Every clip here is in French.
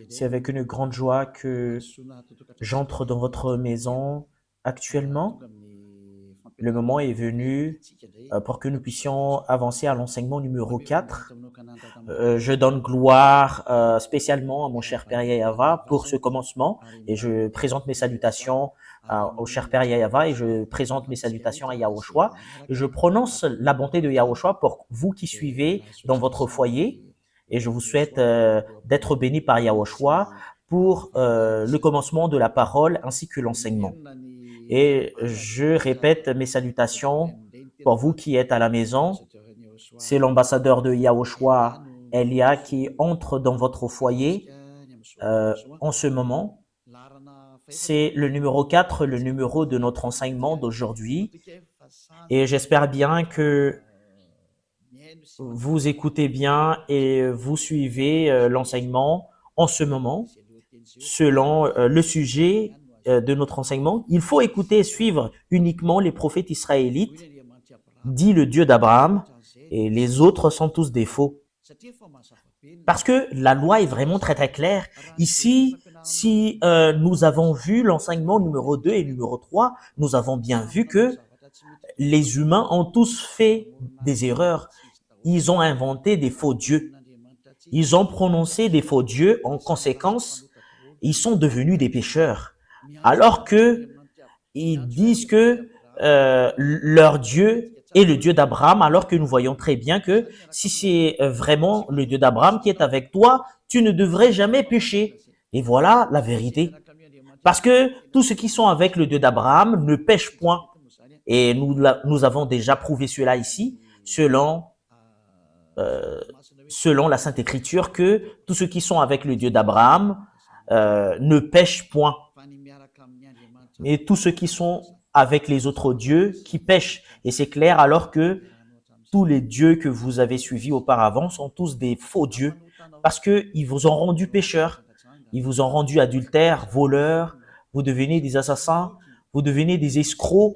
C'est avec une grande joie que j'entre dans votre maison actuellement. Le moment est venu pour que nous puissions avancer à l'enseignement numéro 4. Je donne gloire spécialement à mon cher Père Yayava pour ce commencement et je présente mes salutations au cher Père Yayava et je présente mes salutations à Yahushua. Je prononce la bonté de Yahushua pour vous qui suivez dans votre foyer et je vous souhaite d'être bénis par Yahushua pour le commencement de la parole ainsi que l'enseignement. Et je répète mes salutations pour vous qui êtes à la maison. C'est l'ambassadeur de Yahushua, Elia, qui entre dans votre foyer en ce moment. C'est le numéro 4, le numéro de notre enseignement d'aujourd'hui. Et j'espère bien que vous écoutez bien et vous suivez l'enseignement en ce moment selon le sujet de notre enseignement. Il faut écouter et suivre uniquement les prophètes israélites, dit le Dieu d'Abraham, et les autres sont tous des faux. Parce que la loi est vraiment très très claire. Ici, si nous avons vu l'enseignement numéro 2 et numéro 3, nous avons bien vu que les humains ont tous fait des erreurs. Ils ont inventé des faux dieux. Ils ont prononcé des faux dieux. En conséquence, ils sont devenus des pécheurs. Alors que ils disent que leur Dieu est le Dieu d'Abraham, alors que nous voyons très bien que si c'est vraiment le Dieu d'Abraham qui est avec toi, tu ne devrais jamais pécher. Et voilà la vérité. Parce que tous ceux qui sont avec le Dieu d'Abraham ne pêchent point. Et nous avons déjà prouvé cela ici, selon la Sainte Écriture, que tous ceux qui sont avec le Dieu d'Abraham ne pêchent point. Et tous ceux qui sont avec les autres dieux qui pêchent. Et c'est clair alors que tous les dieux que vous avez suivis auparavant sont tous des faux dieux parce qu'ils vous ont rendu pécheurs. Ils vous ont rendu adultères, voleurs, vous devenez des assassins, vous devenez des escrocs,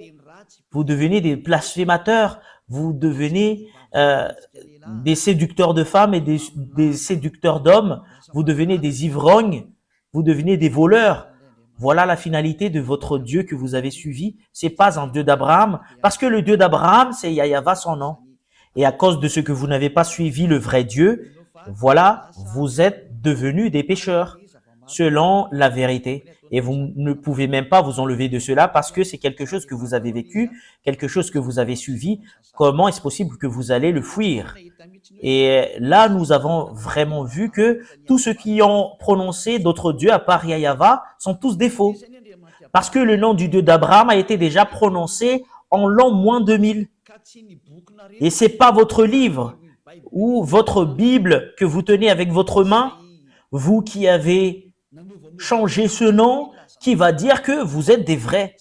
vous devenez des blasphémateurs, vous devenez des séducteurs de femmes et des séducteurs d'hommes, vous devenez des ivrognes, vous devenez des voleurs. Voilà la finalité de votre Dieu que vous avez suivi. C'est pas un Dieu d'Abraham, parce que le Dieu d'Abraham, c'est Yahava son nom. Et à cause de ce que vous n'avez pas suivi le vrai Dieu, voilà, vous êtes devenus des pécheurs, selon la vérité. Et vous ne pouvez même pas vous enlever de cela parce que c'est quelque chose que vous avez vécu, quelque chose que vous avez suivi. Comment est-ce possible que vous allez le fuir? Et là, nous avons vraiment vu que tous ceux qui ont prononcé d'autres dieux à part Yahava sont tous des faux. Parce que le nom du Dieu d'Abraham a été déjà prononcé en l'an moins 2000. Et c'est pas votre livre ou votre Bible que vous tenez avec votre main, vous qui avez changé ce nom, qui va dire que vous êtes des vrais.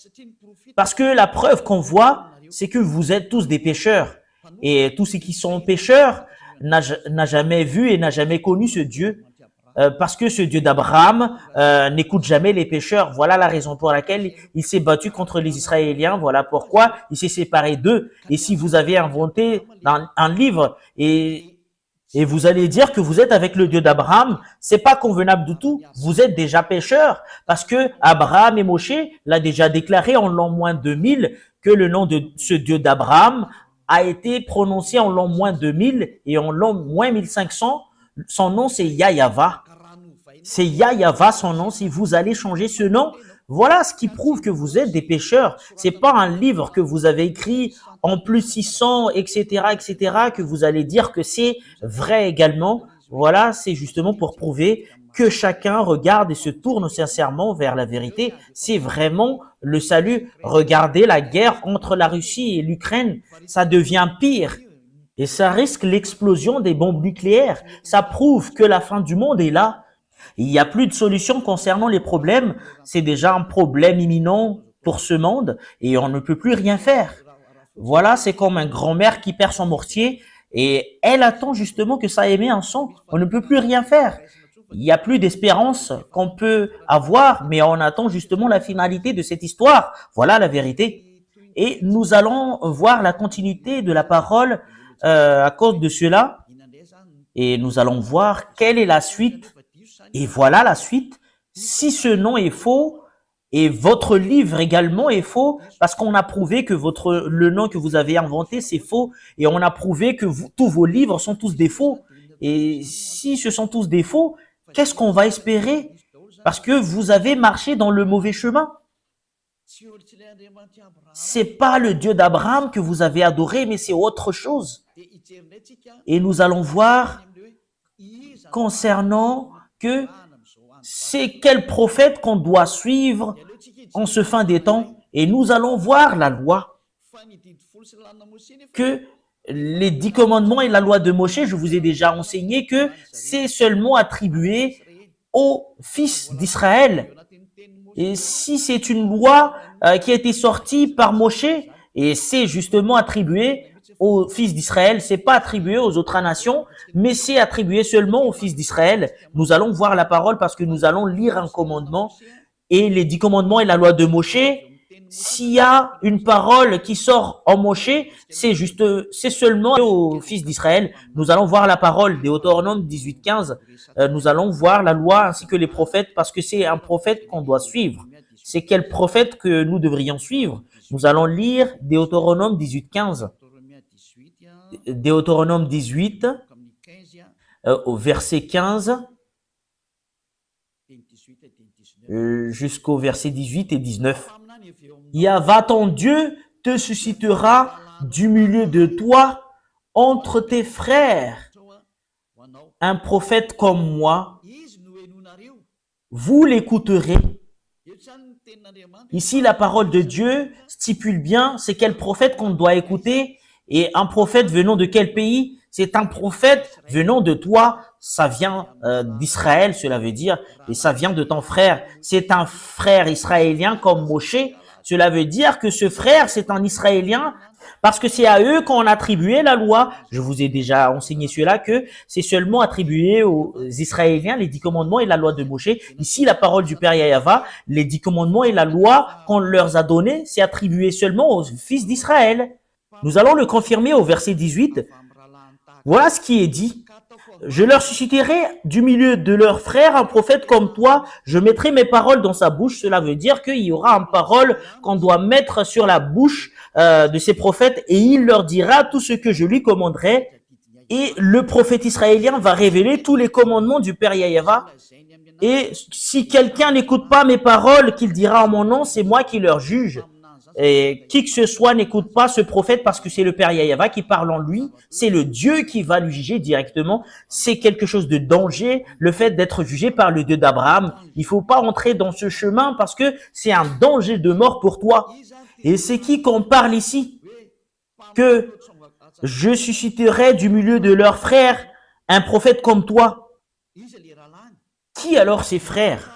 Parce que la preuve qu'on voit, c'est que vous êtes tous des pécheurs. Et tous ceux qui sont pécheurs n'a jamais vu et n'a jamais connu ce Dieu. Parce que ce Dieu d'Abraham n'écoute jamais les pécheurs. Voilà la raison pour laquelle il s'est battu contre les Israéliens. Voilà pourquoi il s'est séparé d'eux. Et si vous avez inventé un livre et vous allez dire que vous êtes avec le Dieu d'Abraham, c'est pas convenable du tout. Vous êtes déjà pécheurs parce que Abraham et Moshe l'a déjà déclaré en l'an moins 2000 que le nom de ce Dieu d'Abraham a été prononcé en l'an moins 2000 et en l'an moins 1500. Son nom, c'est Yahava. C'est Yahava son nom. Si vous allez changer ce nom, voilà ce qui prouve que vous êtes des pécheurs. C'est pas un livre que vous avez écrit en plus 600, etc., que vous allez dire que c'est vrai également. Voilà, c'est justement pour prouver que chacun regarde et se tourne sincèrement vers la vérité. C'est vraiment le salut. Regardez la guerre entre la Russie et l'Ukraine. Ça devient pire. Et ça risque l'explosion des bombes nucléaires. Ça prouve que la fin du monde est là. Il n'y a plus de solution concernant les problèmes. C'est déjà un problème imminent pour ce monde et on ne peut plus rien faire. Voilà, c'est comme un grand-mère qui perd son mortier et elle attend justement que ça émet un son. On ne peut plus rien faire. Il n'y a plus d'espérance qu'on peut avoir, mais on attend justement la finalité de cette histoire. Voilà la vérité. Et nous allons voir la continuité de la parole à cause de cela. Et nous allons voir quelle est la suite Et voilà la suite. Si ce nom est faux, et votre livre également est faux, parce qu'on a prouvé que le nom que vous avez inventé, c'est faux, et on a prouvé que tous vos livres sont tous des faux. Et si ce sont tous des faux, qu'est-ce qu'on va espérer? Parce que vous avez marché dans le mauvais chemin. C'est pas le Dieu d'Abraham que vous avez adoré, mais c'est autre chose. Et nous allons voir concernant que c'est quel prophète qu'on doit suivre en ce fin des temps. Et nous allons voir la loi. Que les 10 commandements et la loi de Moïse, je vous ai déjà enseigné que c'est seulement attribué aux fils d'Israël. Et si c'est une loi qui a été sortie par Moïse, et c'est justement attribué aux fils d'Israël, c'est pas attribué aux autres nations, mais c'est attribué seulement aux fils d'Israël. Nous allons voir la parole parce que nous allons lire un commandement et les 10 commandements et la loi de Moïse. S'il y a une parole qui sort en Moïse, c'est seulement aux fils d'Israël. Nous allons voir la parole, Deutéronome 18:15. Nous allons voir la loi ainsi que les prophètes parce que c'est un prophète qu'on doit suivre. C'est quel prophète que nous devrions suivre? Nous allons lire Deutéronome 18:15. Deutéronome 18, au verset 15, jusqu'au verset 18 et 19. Yahva ton Dieu te suscitera du milieu de toi, entre tes frères, un prophète comme moi. Vous l'écouterez. Ici, la parole de Dieu stipule bien c'est quel prophète qu'on doit écouter. Et un prophète venant de quel pays? C'est un prophète venant de toi. Ça vient d'Israël, cela veut dire, et ça vient de ton frère. C'est un frère israélien comme Moshe. Cela veut dire que ce frère, c'est un Israélien parce que c'est à eux qu'on a attribué la loi. Je vous ai déjà enseigné cela, que c'est seulement attribué aux Israéliens, les 10 commandements et la loi de Moshe. Ici, la parole du Père Yahva, les 10 commandements et la loi qu'on leur a donnée, c'est attribué seulement aux fils d'Israël. Nous allons le confirmer au verset 18. Voilà ce qui est dit. Je leur susciterai du milieu de leurs frères un prophète comme toi. Je mettrai mes paroles dans sa bouche. Cela veut dire qu'il y aura une parole qu'on doit mettre sur la bouche de ces prophètes et il leur dira tout ce que je lui commanderai. Et le prophète israélien va révéler tous les commandements du Père Yahva. Et si quelqu'un n'écoute pas mes paroles qu'il dira en mon nom, c'est moi qui leur juge. Et qui que ce soit n'écoute pas ce prophète parce que c'est le Père Yahva qui parle en lui. C'est le Dieu qui va lui juger directement. C'est quelque chose de danger, le fait d'être jugé par le Dieu d'Abraham. Il faut pas entrer dans ce chemin parce que c'est un danger de mort pour toi. Et c'est qui qu'on parle ici? Que je susciterai du milieu de leurs frères un prophète comme toi. Qui alors ces frères?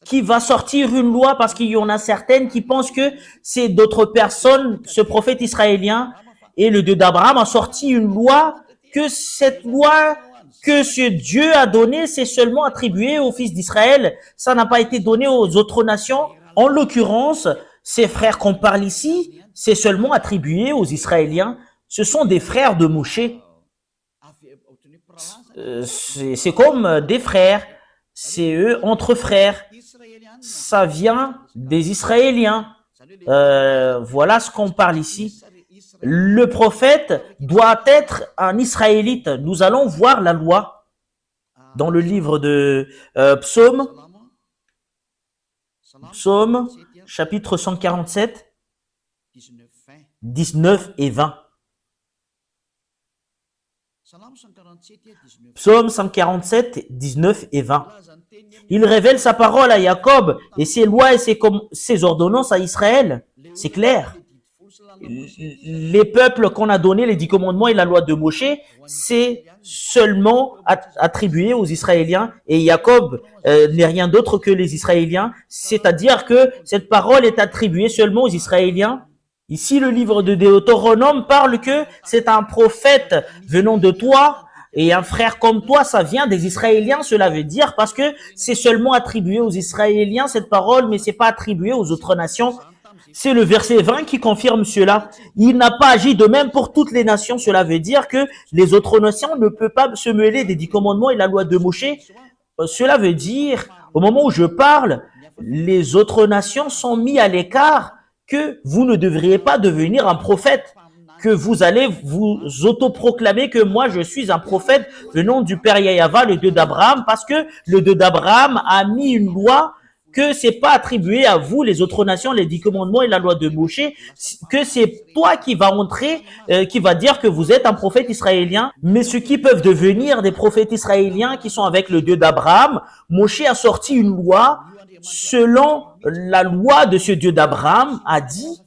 Qui va sortir une loi parce qu'il y en a certaines qui pensent que c'est d'autres personnes, ce prophète israélien et le Dieu d'Abraham a sorti une loi, que cette loi que ce Dieu a donnée, c'est seulement attribué aux fils d'Israël. Ça n'a pas été donné aux autres nations. En l'occurrence, ces frères qu'on parle ici, c'est seulement attribué aux Israéliens. Ce sont des frères de Moshe. C'est comme des frères. C'est eux entre frères. Ça vient des Israéliens. Voilà ce qu'on parle ici. Le prophète doit être un Israélite. Nous allons voir la loi dans le livre de Psaume, chapitre 147, 19 et 20. Psaume 147, 19 et 20. Il révèle sa parole à Jacob et ses lois et ses ordonnances à Israël. C'est clair. Les peuples qu'on a donnés, les 10 commandements et la loi de Moshe, c'est seulement attribué aux Israéliens. Et Jacob n'est rien d'autre que les Israéliens. C'est-à-dire que cette parole est attribuée seulement aux Israéliens. Ici, le livre de Deutéronome parle que c'est un prophète venant de toi et un frère comme toi, ça vient des Israéliens, cela veut dire, parce que c'est seulement attribué aux Israéliens cette parole, mais c'est pas attribué aux autres nations. C'est le verset 20 qui confirme cela. Il n'a pas agi de même pour toutes les nations. Cela veut dire que les autres nations ne peuvent pas se mêler des 10 commandements et la loi de Moshe. cela veut dire, au moment où je parle, les autres nations sont mis à l'écart, que vous ne devriez pas devenir un prophète, que vous allez vous autoproclamer que moi je suis un prophète venant du Père Yahva, le Dieu d'Abraham, parce que le Dieu d'Abraham a mis une loi que c'est pas attribué à vous, les autres nations, les 10 commandements et la loi de Moshe, que c'est toi qui va entrer, qui va dire que vous êtes un prophète israélien. Mais ceux qui peuvent devenir des prophètes israéliens qui sont avec le Dieu d'Abraham, Moshe a sorti une loi selon la loi de ce Dieu d'Abraham, a dit,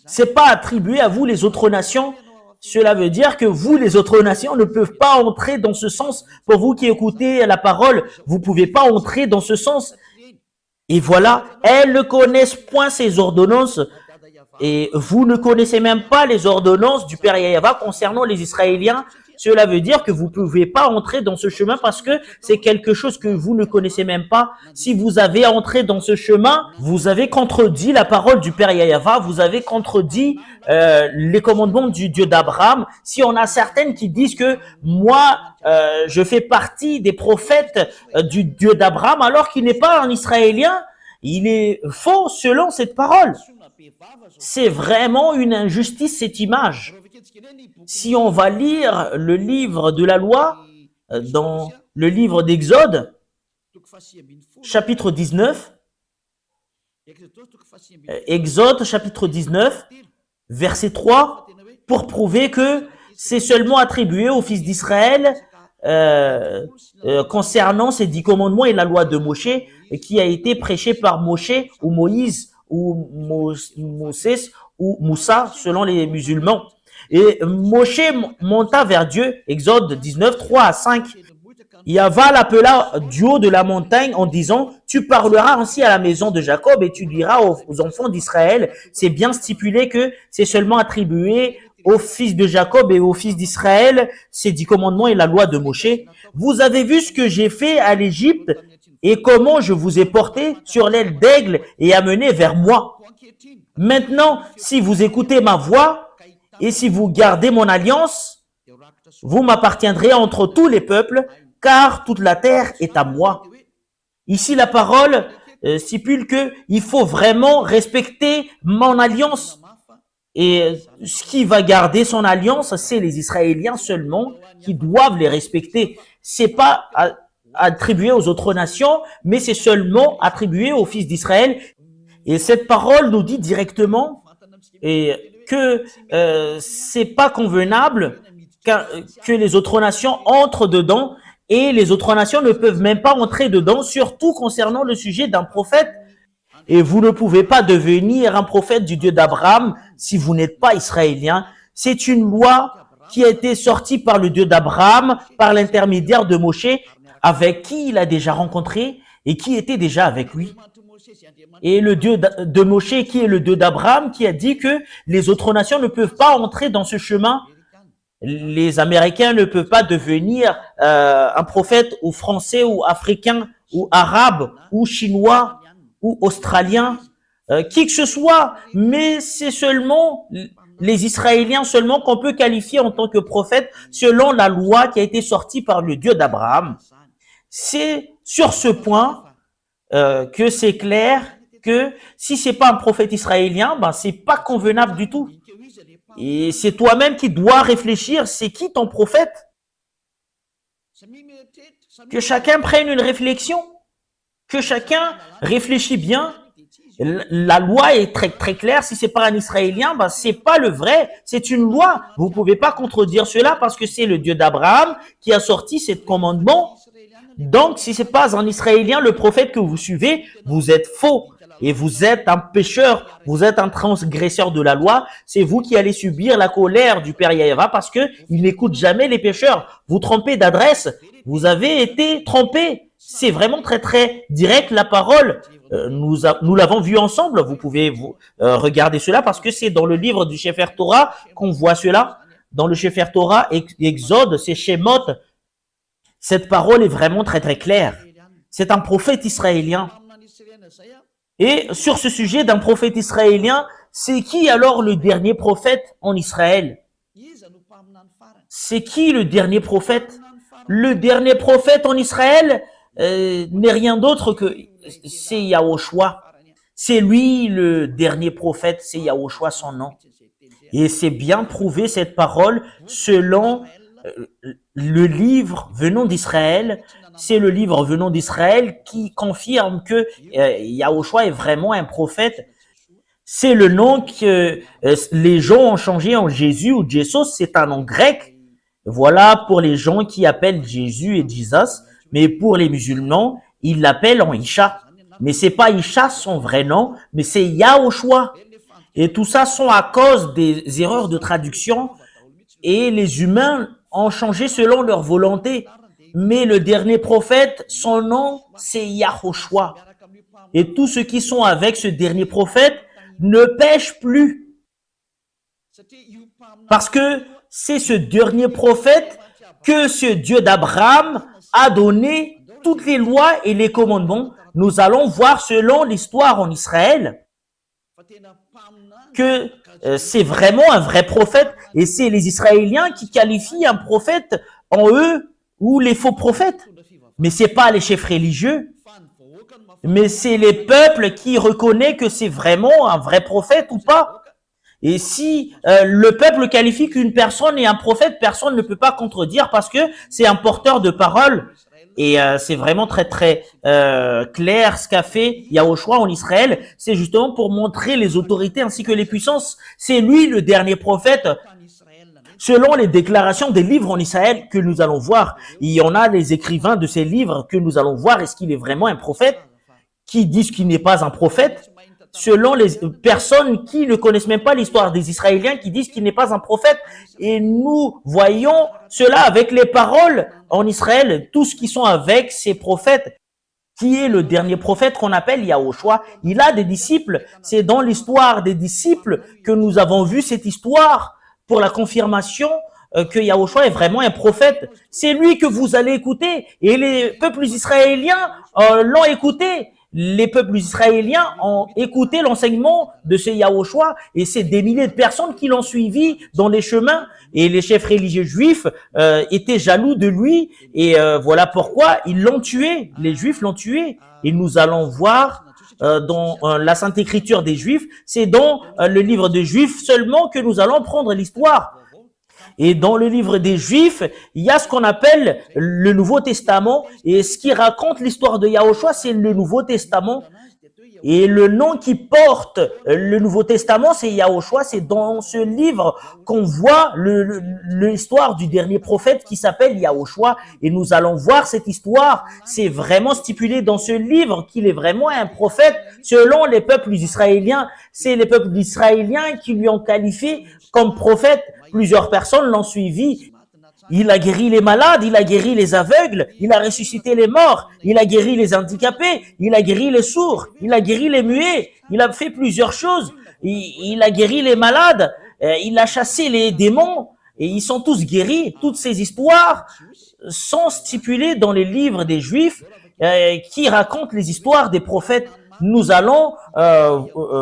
c'est pas attribué à vous, les autres nations. Cela veut dire que vous, les autres nations, ne peuvent pas entrer dans ce sens. Pour vous qui écoutez la parole, vous pouvez pas entrer dans ce sens. Et voilà, elles ne connaissent point ces ordonnances. Et vous ne connaissez même pas les ordonnances du Père Yahva concernant les Israéliens. Cela veut dire que vous ne pouvez pas entrer dans ce chemin parce que c'est quelque chose que vous ne connaissez même pas. Si vous avez entré dans ce chemin, vous avez contredit la parole du Père Yahva, vous avez contredit les commandements du Dieu d'Abraham. Si on a certaines qui disent que moi, je fais partie des prophètes du Dieu d'Abraham alors qu'il n'est pas un Israélien, il est faux selon cette parole. C'est vraiment une injustice, cette image. Si on va lire le livre de la loi, dans le livre d'Exode, chapitre 19, Exode chapitre 19, verset 3, pour prouver que c'est seulement attribué aux fils d'Israël concernant ces 10 commandements et la loi de Moshe, qui a été prêché par Moshe ou Moïse ou Moses ou Moussa selon les musulmans. Et Moshe monta vers Dieu, Exode 19, 3 à 5. Yahva l'appela du haut de la montagne en disant, tu parleras ainsi à la maison de Jacob et tu diras aux enfants d'Israël, c'est bien stipulé que c'est seulement attribué aux fils de Jacob et aux fils d'Israël, ces 10 commandements et la loi de Moshe. Vous avez vu ce que j'ai fait à l'Égypte et comment je vous ai porté sur l'aile d'aigle et amené vers moi. Maintenant, si vous écoutez ma voix et si vous gardez mon alliance, vous m'appartiendrez entre tous les peuples, car toute la terre est à moi. Ici, la parole stipule que il faut vraiment respecter mon alliance. Et ce qui va garder son alliance, c'est les Israéliens seulement qui doivent les respecter. C'est pas attribué aux autres nations, mais c'est seulement attribué aux fils d'Israël. Et cette parole nous dit directement que c'est pas convenable que les autres nations entrent dedans, et les autres nations ne peuvent même pas entrer dedans, surtout concernant le sujet d'un prophète. Et vous ne pouvez pas devenir un prophète du Dieu d'Abraham si vous n'êtes pas israélien. C'est une loi qui a été sortie par le Dieu d'Abraham, par l'intermédiaire de Moshe, avec qui il a déjà rencontré et qui était déjà avec lui. Et le Dieu de Moshe, qui est le Dieu d'Abraham, qui a dit que les autres nations ne peuvent pas entrer dans ce chemin. Les Américains ne peuvent pas devenir un prophète ou français ou africain ou arabe ou chinois ou australien, qui que ce soit, mais c'est seulement les Israéliens seulement qu'on peut qualifier en tant que prophète selon la loi qui a été sortie par le Dieu d'Abraham. C'est sur ce point que c'est clair que si c'est pas un prophète israélien, ben c'est pas convenable du tout. Et c'est toi-même qui dois réfléchir, c'est qui ton prophète? Que chacun prenne une réflexion, que chacun réfléchit bien. La loi est très très claire. Si c'est pas un Israélien, ben c'est pas le vrai. C'est une loi. Vous pouvez pas contredire cela parce que c'est le Dieu d'Abraham qui a sorti ce commandement. Donc, si c'est pas un Israélien, le prophète que vous suivez, vous êtes faux. Et vous êtes un pécheur, vous êtes un transgresseur de la loi. C'est vous qui allez subir la colère du Père Yahva parce que il n'écoute jamais les pécheurs. Vous trompez d'adresse. Vous avez été trompé. C'est vraiment très très direct la parole. Nous l'avons vu ensemble. Vous pouvez regarder cela parce que c'est dans le livre du Sefer Torah qu'on voit cela. Dans le Sefer Torah, Exode, c'est Shemot. Cette parole est vraiment très très claire. C'est un prophète israélien. Et sur ce sujet d'un prophète israélien, c'est qui alors le dernier prophète en Israël? C'est qui le dernier prophète? Le dernier prophète en Israël, n'est rien d'autre que c'est Yahushua. C'est lui le dernier prophète, c'est Yahushua son nom. Et c'est bien prouvé cette parole selon le livre venant d'Israël. C'est le livre venant d'Israël qui confirme que Yahushua est vraiment un prophète. C'est le nom que les gens ont changé en Jésus ou Jesus, c'est un nom grec. Voilà pour les gens qui appellent Jésus et Jesus, mais pour les musulmans, ils l'appellent en Isha. Mais c'est pas Isha son vrai nom, mais c'est Yahushua. Et tout ça sont à cause des erreurs de traduction et les humains ont changé selon leur volonté. Mais le dernier prophète, son nom, c'est Yahushua. Et tous ceux qui sont avec ce dernier prophète ne pêchent plus. Parce que c'est ce dernier prophète que ce Dieu d'Abraham a donné toutes les lois et les commandements. Nous allons voir selon l'histoire en Israël que c'est vraiment un vrai prophète et c'est les Israéliens qui qualifient un prophète en eux ou les faux prophètes. Mais c'est pas les chefs religieux, mais c'est les peuples qui reconnaissent que c'est vraiment un vrai prophète ou pas. Et si le peuple qualifie qu'une personne est un prophète, personne ne peut pas contredire parce que c'est un porteur de parole. Et c'est vraiment très très clair ce qu'a fait Yahushua en Israël. C'est justement pour montrer les autorités ainsi que les puissances. C'est lui le dernier prophète. Selon les déclarations des livres en Israël que nous allons voir, il y en a les écrivains de ces livres que nous allons voir. Est-ce qu'il est vraiment un prophète? Qui disent qu'il n'est pas un prophète? Selon les personnes qui ne connaissent même pas l'histoire des Israéliens, qui disent qu'il n'est pas un prophète. Et nous voyons cela avec les paroles en Israël, tous qui sont avec ces prophètes. Qui est le dernier prophète qu'on appelle Yahushua? Il a des disciples. C'est dans l'histoire des disciples que nous avons vu cette histoire pour la confirmation que Yahushua est vraiment un prophète. C'est lui que vous allez écouter. Et les peuples israéliens l'ont écouté. Les peuples israéliens ont écouté l'enseignement de ce Yahushua et c'est des milliers de personnes qui l'ont suivi dans les chemins. Et les chefs religieux juifs étaient jaloux de lui et voilà pourquoi ils l'ont tué. Les juifs l'ont tué. Et nous allons voir dans la Sainte Écriture des Juifs, c'est dans le livre des Juifs seulement que nous allons prendre l'histoire. Et dans le livre des Juifs, il y a ce qu'on appelle le Nouveau Testament. Et ce qui raconte l'histoire de Yahushua, c'est le Nouveau Testament. Et le nom qui porte le Nouveau Testament, c'est Yahushua. C'est dans ce livre qu'on voit l'histoire du dernier prophète qui s'appelle Yahushua. Et nous allons voir cette histoire. C'est vraiment stipulé dans ce livre qu'il est vraiment un prophète selon les peuples israéliens. C'est les peuples israéliens qui lui ont qualifié comme prophète. Plusieurs personnes l'ont suivi. Il a guéri les malades, il a guéri les aveugles, il a ressuscité les morts, il a guéri les handicapés, il a guéri les sourds, il a guéri les muets, il a fait plusieurs choses. Il a guéri les malades, il a chassé les démons et ils sont tous guéris. Toutes ces histoires sont stipulées dans les livres des Juifs qui racontent les histoires des prophètes. Nous allons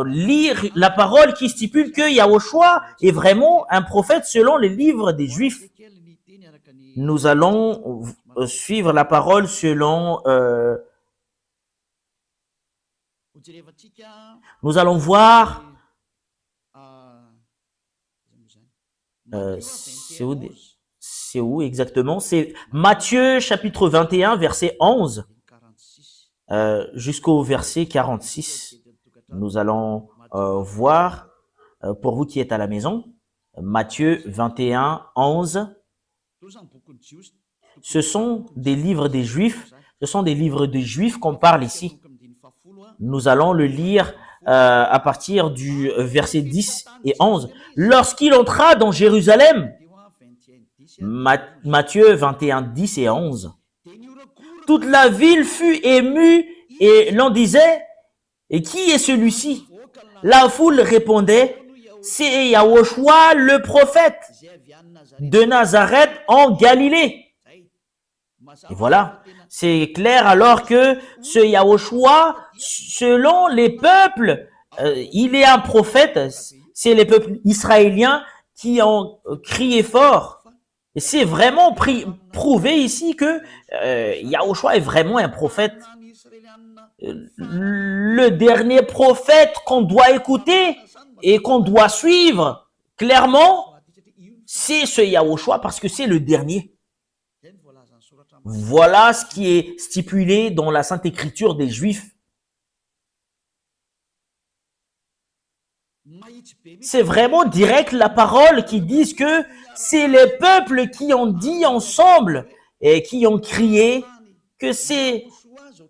lire la parole qui stipule que Yahushua est vraiment un prophète selon les livres des Juifs. Nous allons suivre la parole selon... nous allons voir... c'est où exactement? C'est Matthieu chapitre 21, verset 11. Jusqu'au verset 46, nous allons voir, pour vous qui êtes à la maison, Matthieu 21, 11. Ce sont des livres des Juifs, qu'on parle ici. Nous allons le lire à partir du verset 10 et 11. Lorsqu'il entra dans Jérusalem, Matthieu 21, 10 et 11. Toute la ville fut émue et l'on disait, et qui est celui-ci? La foule répondait, c'est Yahushua le prophète de Nazareth en Galilée. Et voilà, c'est clair alors que ce Yahushua, selon les peuples, il est un prophète. C'est les peuples israéliens qui ont crié fort. Et c'est vraiment prouvé ici que Yahushua est vraiment un prophète. Le dernier prophète qu'on doit écouter et qu'on doit suivre, clairement, c'est ce Yahushua parce que c'est le dernier. Voilà ce qui est stipulé dans la Sainte Écriture des Juifs. C'est vraiment direct la parole qui dit que c'est les peuples qui ont dit ensemble et qui ont crié que c'est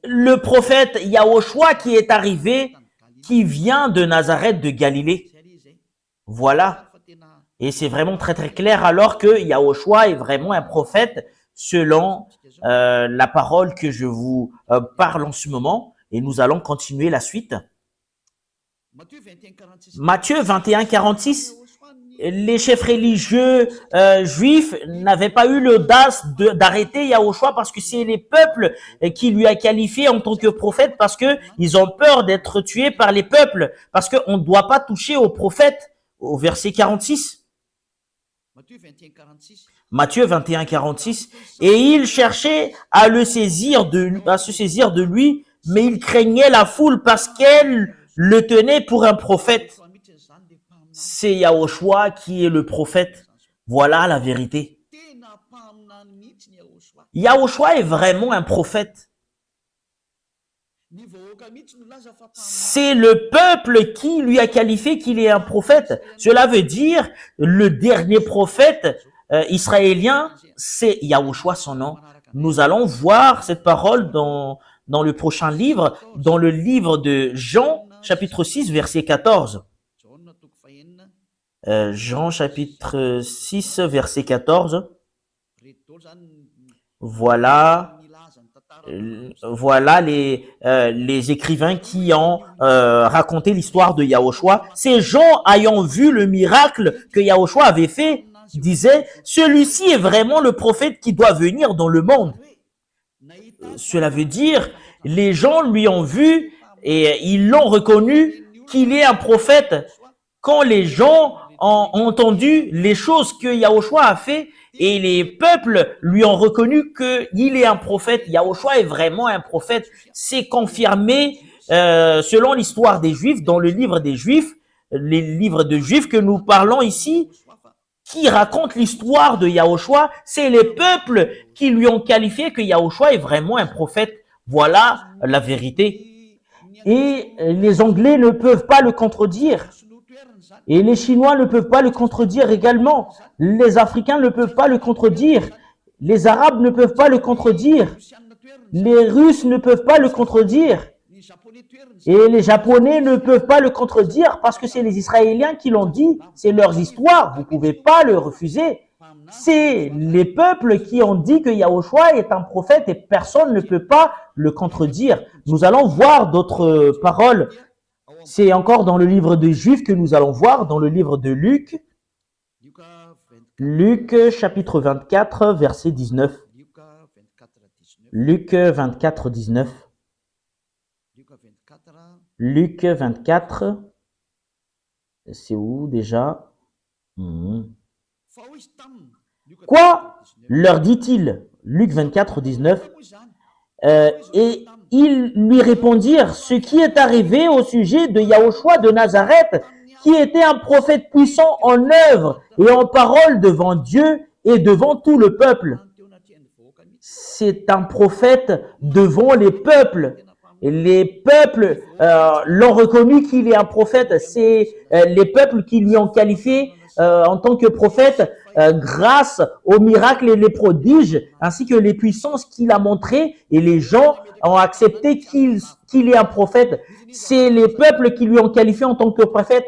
le prophète Yahushua qui est arrivé, qui vient de Nazareth de Galilée. Voilà. Et c'est vraiment très très clair alors que Yahushua est vraiment un prophète selon la parole que je vous parle en ce moment. Et nous allons continuer la suite. Matthieu 21, 46. Les chefs religieux juifs n'avaient pas eu l'audace d'arrêter Yahushua parce que c'est les peuples qui lui a qualifié en tant que prophète parce que ils ont peur d'être tués par les peuples parce qu'on ne doit pas toucher aux prophètes au verset 46. Matthieu 21, 46. Et il cherchait à se saisir de lui, mais il craignait la foule parce qu'elle le tenait pour un prophète. C'est Yahushua qui est le prophète. Voilà la vérité. Yahushua est vraiment un prophète. C'est le peuple qui lui a qualifié qu'il est un prophète. Cela veut dire le dernier prophète israélien, c'est Yahushua son nom. Nous allons voir cette parole dans le prochain livre, dans le livre de Jean, chapitre 6, verset 14. Jean chapitre 6, verset 14. Voilà les écrivains qui ont raconté l'histoire de Yahushua. Ces gens ayant vu le miracle que Yahushua avait fait, disaient, celui-ci est vraiment le prophète qui doit venir dans le monde. Cela veut dire, les gens lui ont vu et ils l'ont reconnu qu'il est un prophète. Quand les gens ont entendu les choses que Yahushua a fait et les peuples lui ont reconnu qu'il est un prophète, Yahushua est vraiment un prophète. C'est confirmé selon l'histoire des Juifs, dans le livre des Juifs, les livres de Juifs que nous parlons ici, qui racontent l'histoire de Yahushua, c'est les peuples qui lui ont qualifié que Yahushua est vraiment un prophète. Voilà la vérité. Et les Anglais ne peuvent pas le contredire. Et les Chinois ne peuvent pas le contredire également. Les Africains ne peuvent pas le contredire. Les Arabes ne peuvent pas le contredire. Les Russes ne peuvent pas le contredire. Et les Japonais ne peuvent pas le contredire parce que c'est les Israéliens qui l'ont dit. C'est leurs histoires. Vous ne pouvez pas le refuser. C'est les peuples qui ont dit que Yahushua est un prophète et personne ne peut pas le contredire. Nous allons voir d'autres paroles. C'est encore dans le livre de Juifs que nous allons voir, dans le livre de Luc. Luc chapitre 24, verset 19. Luc 24, 19. Luc 24, c'est où déjà? Quoi? Leur dit-il, Luc 24, 19. Et ils lui répondirent ce qui est arrivé au sujet de Yahushua de Nazareth, qui était un prophète puissant en œuvre et en parole devant Dieu et devant tout le peuple. C'est un prophète devant les peuples. Et les peuples l'ont reconnu qu'il est un prophète. C'est les peuples qui lui ont qualifié en tant que prophète grâce aux miracles et les prodiges, ainsi que les puissances qu'il a montrées, et les gens ont accepté qu'il est un prophète. C'est les peuples qui lui ont qualifié en tant que prophète.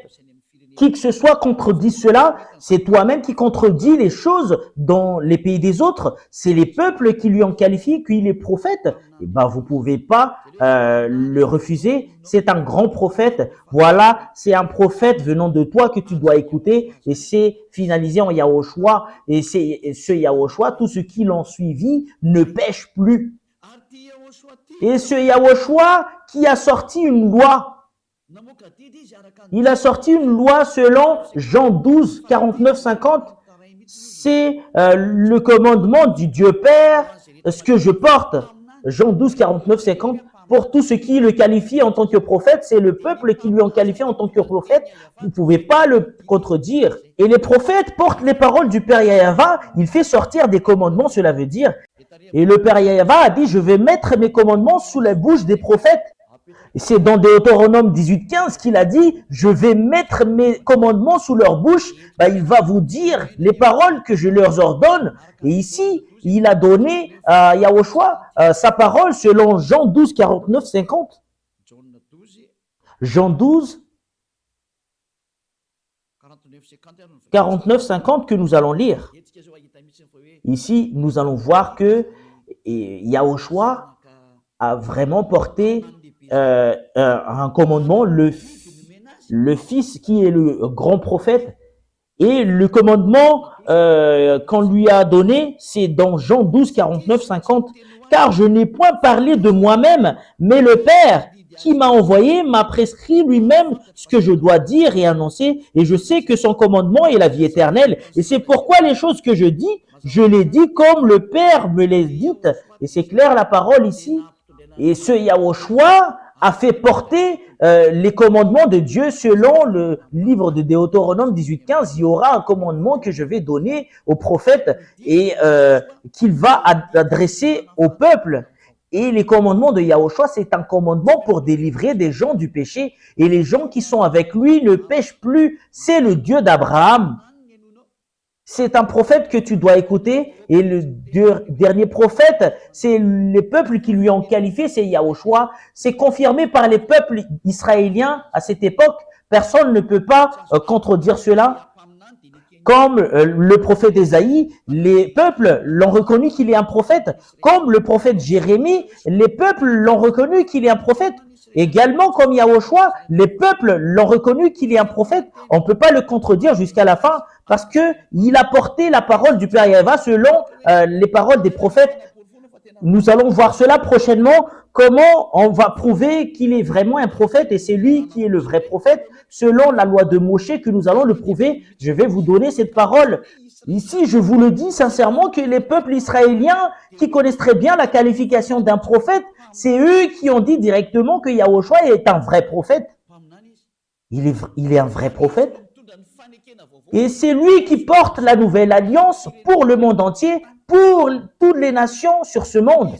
Qui que ce soit contredit cela, c'est toi-même qui contredis les choses dans les pays des autres. C'est les peuples qui lui ont qualifié qu'il est prophète. Et ben, vous pouvez pas le refuser. C'est un grand prophète. Voilà, c'est un prophète venant de toi que tu dois écouter. Et c'est finalisé en Yahushua. Et c'est ce Yahushua, tous ceux qui l'ont suivi ne pêchent plus. Et ce Yahushua qui a sorti une loi. Il a sorti une loi selon Jean 12, 49, 50. c'est le commandement du Dieu Père, ce que je porte. Jean 12, 49, 50. Pour tout ce qui le qualifie en tant que prophète, c'est le peuple qui lui en qualifie en tant que prophète. Vous ne pouvez pas le contredire. Et les prophètes portent les paroles du Père Yahva. Il fait sortir des commandements, cela veut dire. Et le Père Yahva a dit, je vais mettre mes commandements sous la bouche des prophètes. Et c'est dans Deutéronome 18:15 qu'il a dit, je vais mettre mes commandements sous leur bouche. Il va vous dire les paroles que je leur ordonne. Et ici, il a donné à Yahushua sa parole selon Jean 12, 49, 50. Jean 12, 49, 50 que nous allons lire. Ici, nous allons voir que Yahushua a vraiment porté un commandement, le Fils qui est le grand prophète. Et le commandement qu'on lui a donné, c'est dans Jean 12, 49, 50. Car je n'ai point parlé de moi-même, mais le Père qui m'a envoyé m'a prescrit lui-même ce que je dois dire et annoncer. Et je sais que son commandement est la vie éternelle. Et c'est pourquoi les choses que je dis, je les dis comme le Père me les dit. Et c'est clair la parole ici. Et ce Yahushua a fait porter les commandements de Dieu selon le livre de Deutéronome 18:15. Il y aura un commandement que je vais donner au prophète et qu'il va adresser au peuple. Et les commandements de Yahushua, c'est un commandement pour délivrer des gens du péché. Et les gens qui sont avec lui ne pêchent plus. C'est le Dieu d'Abraham. C'est un prophète que tu dois écouter. Et le dernier prophète, c'est les peuples qui lui ont qualifié, c'est Yahushua. C'est confirmé par les peuples israéliens à cette époque. Personne ne peut pas contredire cela. Comme le prophète Ésaïe, les peuples l'ont reconnu qu'il est un prophète. Comme le prophète Jérémie, les peuples l'ont reconnu qu'il est un prophète. Également, comme Yahushua, les peuples l'ont reconnu qu'il est un prophète. On ne peut pas le contredire jusqu'à la fin parce que il a porté la parole du Père Yahva selon les paroles des prophètes. Nous allons voir cela prochainement, comment on va prouver qu'il est vraiment un prophète et c'est lui qui est le vrai prophète. Selon la loi de Moshe que nous allons le prouver, je vais vous donner cette parole. Ici, je vous le dis sincèrement que les peuples israéliens qui connaissent très bien la qualification d'un prophète, c'est eux qui ont dit directement que Yahushua est un vrai prophète. Il est un vrai prophète. Et c'est lui qui porte la nouvelle alliance pour le monde entier, pour toutes les nations sur ce monde.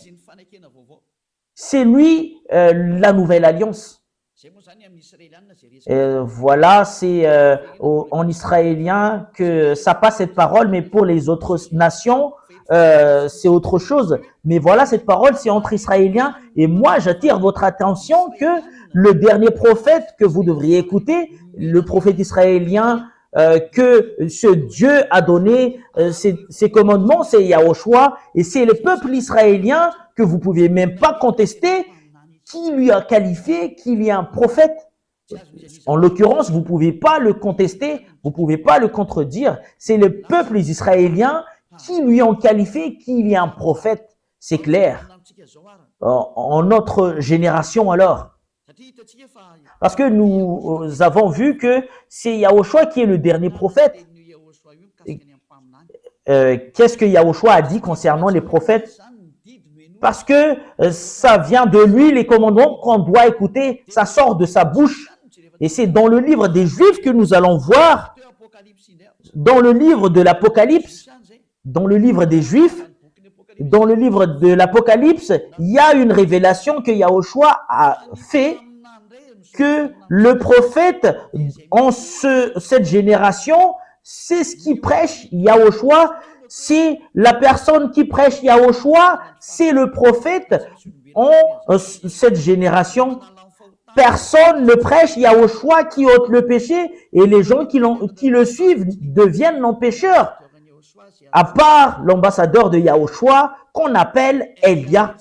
C'est lui la nouvelle alliance. Voilà, c'est en israélien que ça passe cette parole, mais pour les autres nations, c'est autre chose. Mais voilà, cette parole, c'est entre Israéliens. Et moi, j'attire votre attention que le dernier prophète que vous devriez écouter, le prophète israélien, que ce Dieu a donné ses commandements, c'est Yahushua, et c'est le peuple israélien que vous pouvez même pas contester, qui lui a qualifié qu'il est un prophète. En l'occurrence, vous pouvez pas le contester, vous pouvez pas le contredire. C'est le peuple israélien qui lui ont qualifié qu'il est un prophète. C'est clair. En notre génération alors. Parce que nous avons vu que c'est Yahushua qui est le dernier prophète. Qu'est-ce que Yahushua a dit concernant les prophètes? Parce que ça vient de lui, les commandements qu'on doit écouter, ça sort de sa bouche. Et c'est dans le livre des Juifs que nous allons voir, dans le livre de l'Apocalypse, dans le livre des Juifs, dans le livre de l'Apocalypse, il y a une révélation que Yahushua a fait, que le prophète en cette génération, c'est ce qui prêche Yahushua, c'est la personne qui prêche Yahushua, c'est le prophète en cette génération. Personne ne prêche Yahushua qui ôte le péché et les gens qui le suivent deviennent non-pécheurs. À part l'ambassadeur de Yahushua qu'on appelle Elia.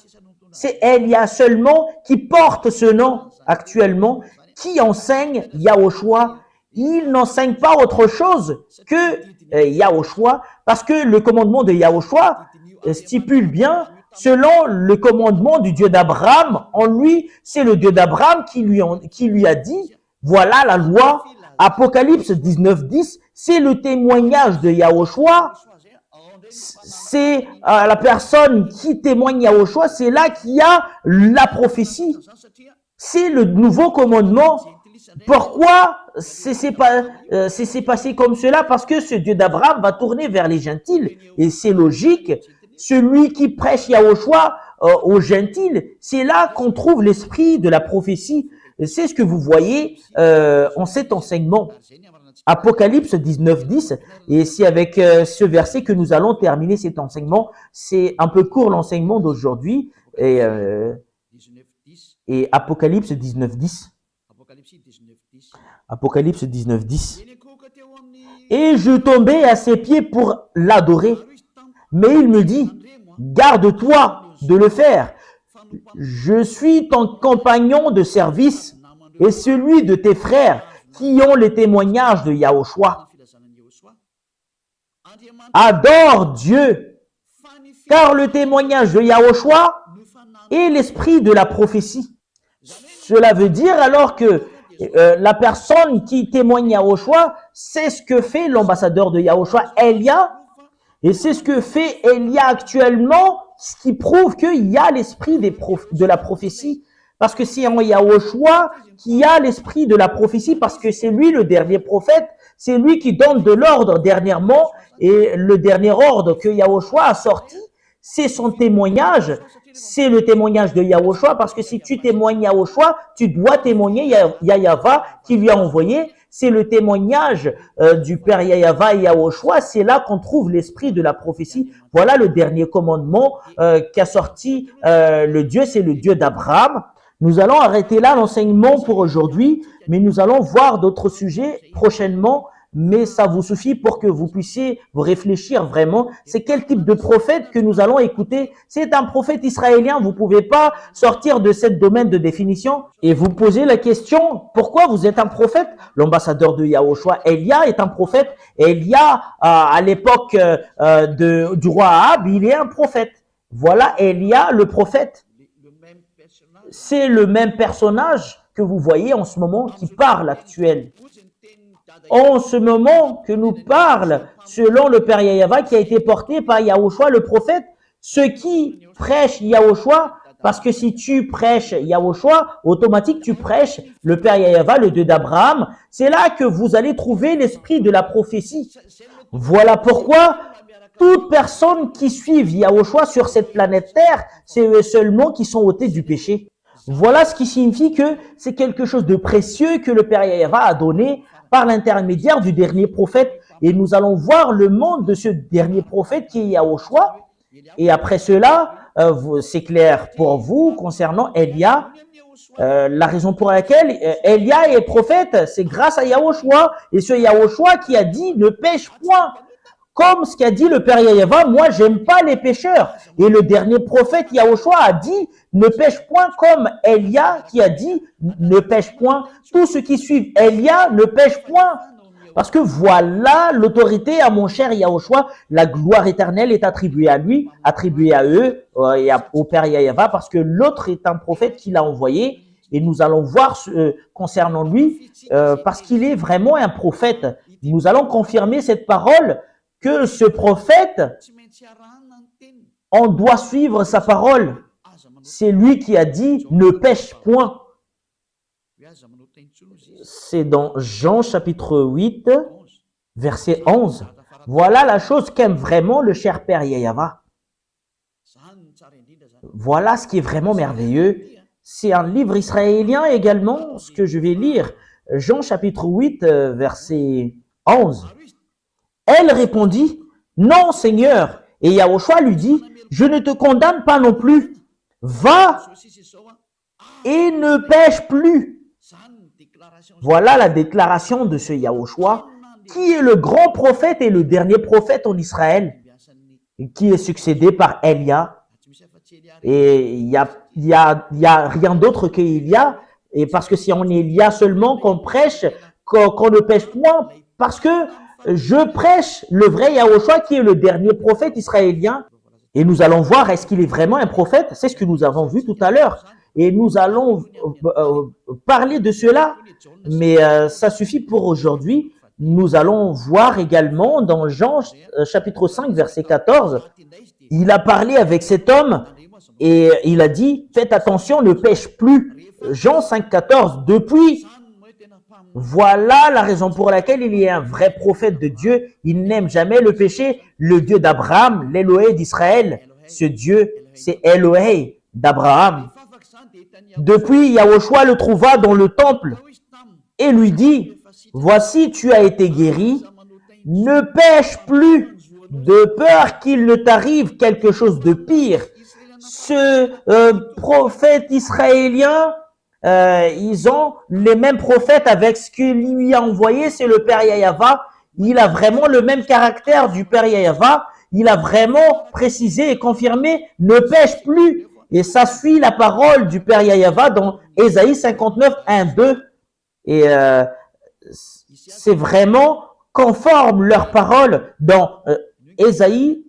C'est Elia seulement qui porte ce nom actuellement, qui enseigne Yahushua. Il n'enseigne pas autre chose que Yahushua, parce que le commandement de Yahushua stipule bien, selon le commandement du Dieu d'Abraham, en lui, c'est le Dieu d'Abraham qui lui a dit, voilà la loi Apocalypse 19:10, c'est le témoignage de Yahushua. C'est la personne qui témoigne Yahushua, c'est là qu'il y a la prophétie. C'est le nouveau commandement. Pourquoi c'est passé comme cela? Parce que ce Dieu d'Abraham va tourner vers les gentils. Et c'est logique. Celui qui prêche Yahushua aux gentils, c'est là qu'on trouve l'esprit de la prophétie. C'est ce que vous voyez en cet enseignement. Apocalypse 19:10, et c'est avec ce verset que nous allons terminer cet enseignement. C'est un peu court l'enseignement d'aujourd'hui. Et Apocalypse 19:10. Apocalypse 19:10. Et je tombai à ses pieds pour l'adorer. Mais il me dit, garde-toi de le faire. Je suis ton compagnon de service et celui de tes frères qui ont les témoignages de Yahushua. Adore Dieu, car le témoignage de Yahushua est l'esprit de la prophétie. Cela veut dire alors que la personne qui témoigne Yahushua, c'est ce que fait l'ambassadeur de Yahushua, Elia, et c'est ce que fait Elia actuellement, ce qui prouve qu'il y a l'esprit de la prophétie. Parce que c'est en Yahushua qui a l'esprit de la prophétie, parce que c'est lui le dernier prophète, c'est lui qui donne de l'ordre dernièrement, et le dernier ordre que Yahushua a sorti, c'est son témoignage, c'est le témoignage de Yahushua, parce que si tu témoignes Yahushua, tu dois témoigner Yahava qui lui a envoyé. C'est le témoignage du Père Yahava et Yahushua, c'est là qu'on trouve l'esprit de la prophétie. Voilà le dernier commandement qu'a sorti le Dieu, c'est le Dieu d'Abraham. Nous allons arrêter là l'enseignement pour aujourd'hui, mais nous allons voir d'autres sujets prochainement. Mais ça vous suffit pour que vous puissiez vous réfléchir vraiment. C'est quel type de prophète que nous allons écouter? C'est un prophète israélien. Vous pouvez pas sortir de cette domaine de définition et vous poser la question, pourquoi vous êtes un prophète? L'ambassadeur de Yahushua, Elia, est un prophète. Elia, à l'époque du roi Ahab, il est un prophète. Voilà Elia, le prophète. C'est le même personnage que vous voyez en ce moment qui parle actuel. En ce moment que nous parle, selon le Père Yahava qui a été porté par Yahushua le prophète, ceux qui prêchent Yahushua, parce que si tu prêches Yahushua, automatique tu prêches le Père Yahava, le Dieu d'Abraham. C'est là que vous allez trouver l'esprit de la prophétie. Voilà pourquoi toute personne qui suit Yahushua sur cette planète Terre, c'est eux seulement qui sont ôtés du péché. Voilà ce qui signifie que c'est quelque chose de précieux que le Père Yahava a donné par l'intermédiaire du dernier prophète. Et nous allons voir le monde de ce dernier prophète qui est Yahushua. Et après cela, c'est clair pour vous concernant Elia. La raison pour laquelle Elia est prophète, c'est grâce à Yahushua. Et ce Yahushua qui a dit ne pêche point. Comme ce qu'a dit le Père Yahava, moi j'aime pas les pêcheurs. Et le dernier prophète Yahushua a dit ne pêche point, comme Elia qui a dit ne pêche point. Tous ceux qui suivent Elia ne pêchent point. Parce que voilà l'autorité à mon cher Yahushua, la gloire éternelle est attribuée à lui, attribuée à eux et au Père Yahava, parce que l'autre est un prophète qu'il a envoyé. Et nous allons voir concernant lui, parce qu'il est vraiment un prophète. Nous allons confirmer cette parole, que ce prophète, on doit suivre sa parole. C'est lui qui a dit « ne pêche point ». C'est dans Jean chapitre 8, verset 11. Voilà la chose qu'aime vraiment le cher Père Yahava. Voilà ce qui est vraiment merveilleux. C'est un livre israélien également, ce que je vais lire. Jean chapitre 8, verset 11. Elle répondit, non Seigneur. Et Yahushua lui dit, je ne te condamne pas non plus. Va et ne pêche plus. Voilà la déclaration de ce Yahushua, qui est le grand prophète et le dernier prophète en Israël, qui est succédé par Elia. Et il y a rien d'autre qu'Elia. Et parce que c'est en Elia seulement qu'on prêche, qu'on ne pêche point, parce que je prêche le vrai Yahushua qui est le dernier prophète israélien. Et nous allons voir, est-ce qu'il est vraiment un prophète? C'est ce que nous avons vu tout à l'heure. Et nous allons parler de cela, mais ça suffit pour aujourd'hui. Nous allons voir également dans Jean chapitre 5, verset 14, il a parlé avec cet homme et il a dit, faites attention, ne pêche plus. Jean 5, 14, depuis, voilà la raison pour laquelle il y a un vrai prophète de Dieu. Il n'aime jamais le péché. Le Dieu d'Abraham, l'Élohé d'Israël, ce Dieu, c'est Élohé d'Abraham. Depuis, Yahushua le trouva dans le temple et lui dit, voici, tu as été guéri, ne pêche plus de peur qu'il ne t'arrive quelque chose de pire. Ce prophète israélien, ils ont les mêmes prophètes avec ce qu'il lui a envoyé, c'est le Père Yahava. Il a vraiment le même caractère du Père Yahava. Il a vraiment précisé et confirmé, ne pêche plus. Et ça suit la parole du Père Yahava dans Ésaïe 59, 1, 2. Et c'est vraiment conforme leur parole dans Ésaïe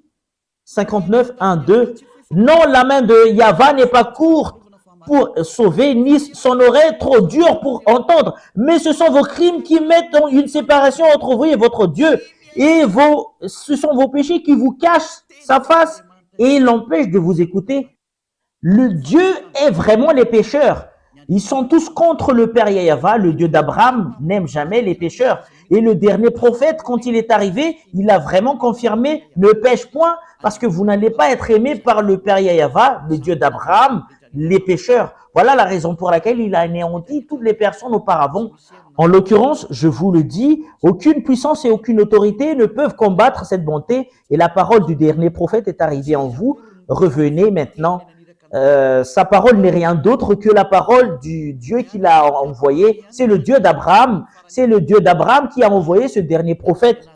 59, 1, 2. Non, la main de Yahva n'est pas courte pour sauver, ni son oreille trop dure pour entendre. Mais ce sont vos crimes qui mettent une séparation entre vous et votre Dieu. Et ce sont vos péchés qui vous cachent sa face et l'empêchent de vous écouter. Le Dieu est vraiment les pécheurs. Ils sont tous contre le Père Yahava. Le Dieu d'Abraham n'aime jamais les pécheurs. Et le dernier prophète, quand il est arrivé, il a vraiment confirmé, ne pêche point, parce que vous n'allez pas être aimé par le Père Yahava, le Dieu d'Abraham, les pécheurs. Voilà la raison pour laquelle il a anéanti toutes les personnes auparavant. En l'occurrence, je vous le dis, aucune puissance et aucune autorité ne peuvent combattre cette bonté. Et la parole du dernier prophète est arrivée en vous. Revenez maintenant. Sa parole n'est rien d'autre que la parole du Dieu qu'il a envoyé. C'est le Dieu d'Abraham. C'est le Dieu d'Abraham qui a envoyé ce dernier prophète.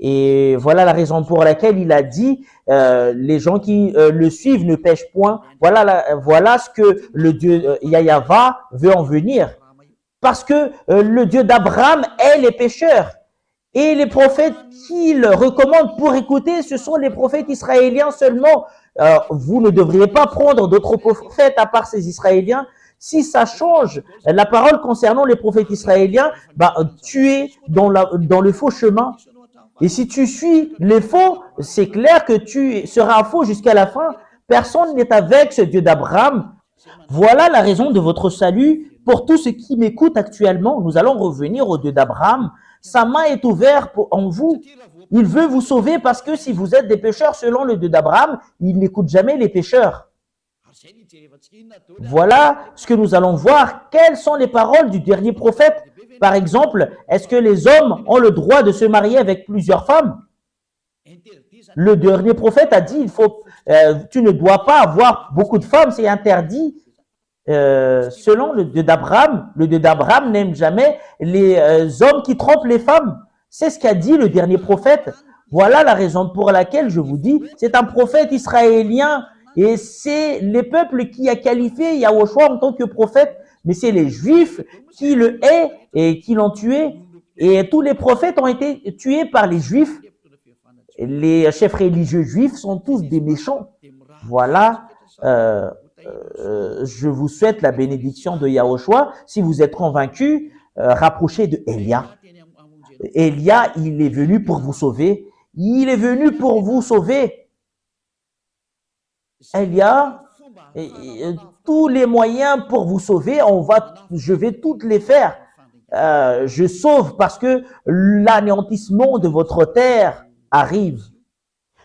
Et voilà la raison pour laquelle il a dit, les gens qui le suivent ne pêchent point. Voilà ce que le Dieu Yahava veut en venir. Parce que le Dieu d'Abraham est les pécheurs. Et les prophètes qu'il recommande pour écouter, ce sont les prophètes israéliens seulement. Vous ne devriez pas prendre d'autres prophètes à part ces Israéliens. Si ça change la parole concernant les prophètes israéliens, tu es dans le faux chemin. Et si tu suis les faux, c'est clair que tu seras faux jusqu'à la fin. Personne n'est avec ce Dieu d'Abraham. Voilà la raison de votre salut. Pour tous ceux qui m'écoutent actuellement, nous allons revenir au Dieu d'Abraham. Sa main est ouverte en vous. Il veut vous sauver parce que si vous êtes des pécheurs selon le Dieu d'Abraham, il n'écoute jamais les pécheurs. Voilà ce que nous allons voir. Quelles sont les paroles du dernier prophète? Par exemple, est-ce que les hommes ont le droit de se marier avec plusieurs femmes? Le dernier prophète a dit, tu ne dois pas avoir beaucoup de femmes, c'est interdit. Selon le Dieu d'Abraham n'aime jamais les hommes qui trompent les femmes. C'est ce qu'a dit le dernier prophète. Voilà la raison pour laquelle je vous dis, c'est un prophète israélien et c'est les peuples qui a qualifié Yahushua en tant que prophète, mais c'est les Juifs qui le haïssent et qui l'ont tué. Et tous les prophètes ont été tués par les Juifs. Les chefs religieux juifs sont tous des méchants. Voilà. Je vous souhaite la bénédiction de Yahushua. Si vous êtes convaincus, rapprochez de Élia. Élia, il est venu pour vous sauver. Il est venu pour vous sauver. Élia, tous les moyens pour vous sauver, je vais toutes les faire. Je sauve parce que l'anéantissement de votre terre arrive.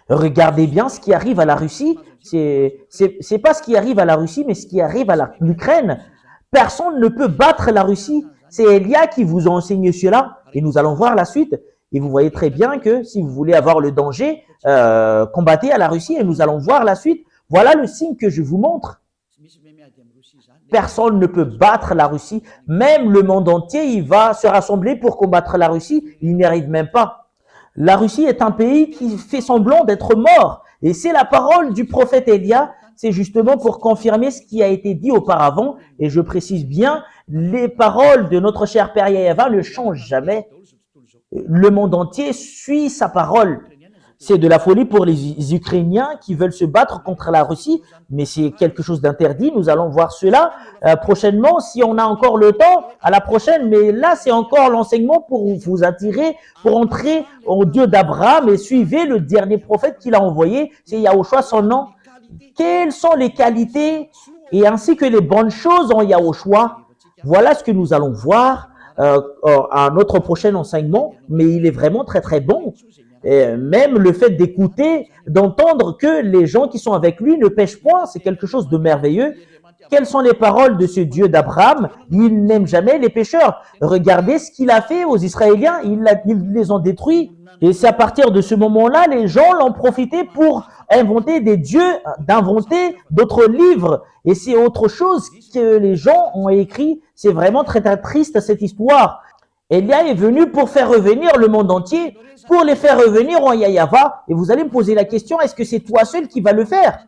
Regardez bien ce qui arrive à la Russie. C'est pas ce qui arrive à la Russie, mais ce qui arrive à l'Ukraine. Personne ne peut battre la Russie. C'est Élia qui vous a enseigné cela. Et nous allons voir la suite. Et vous voyez très bien que si vous voulez avoir le danger, combattez à la Russie. Et nous allons voir la suite. Voilà le signe que je vous montre. Personne ne peut battre la Russie. Même le monde entier, il va se rassembler pour combattre la Russie. Il n'y arrive même pas. La Russie est un pays qui fait semblant d'être mort. Et c'est la parole du prophète Élia. C'est justement pour confirmer ce qui a été dit auparavant. Et je précise bien, les paroles de notre cher Père Yahava ne changent jamais. Le monde entier suit sa parole. C'est de la folie pour les Ukrainiens qui veulent se battre contre la Russie, mais c'est quelque chose d'interdit. Nous allons voir cela prochainement, si on a encore le temps, à la prochaine. Mais là, c'est encore l'enseignement pour vous attirer, pour entrer au Dieu d'Abraham et suivez le dernier prophète qu'il a envoyé, c'est Yahushua son nom. Quelles sont les qualités et ainsi que les bonnes choses en Yahushua? Voilà ce que nous allons voir à notre prochain enseignement, mais il est vraiment très très bon. Et même le fait d'écouter, d'entendre que les gens qui sont avec lui ne pêchent point, c'est quelque chose de merveilleux. Quelles sont les paroles de ce Dieu d'Abraham? Il n'aime jamais les pécheurs. Regardez ce qu'il a fait aux Israéliens, ils les ont détruits. Et c'est à partir de ce moment-là, les gens l'ont profité pour inventer des dieux, d'inventer d'autres livres. Et c'est autre chose que les gens ont écrit. C'est vraiment très, très triste cette histoire. Elia est venu pour faire revenir le monde entier, pour les faire revenir en Yahava. Et vous allez me poser la question, est-ce que c'est toi seul qui va le faire?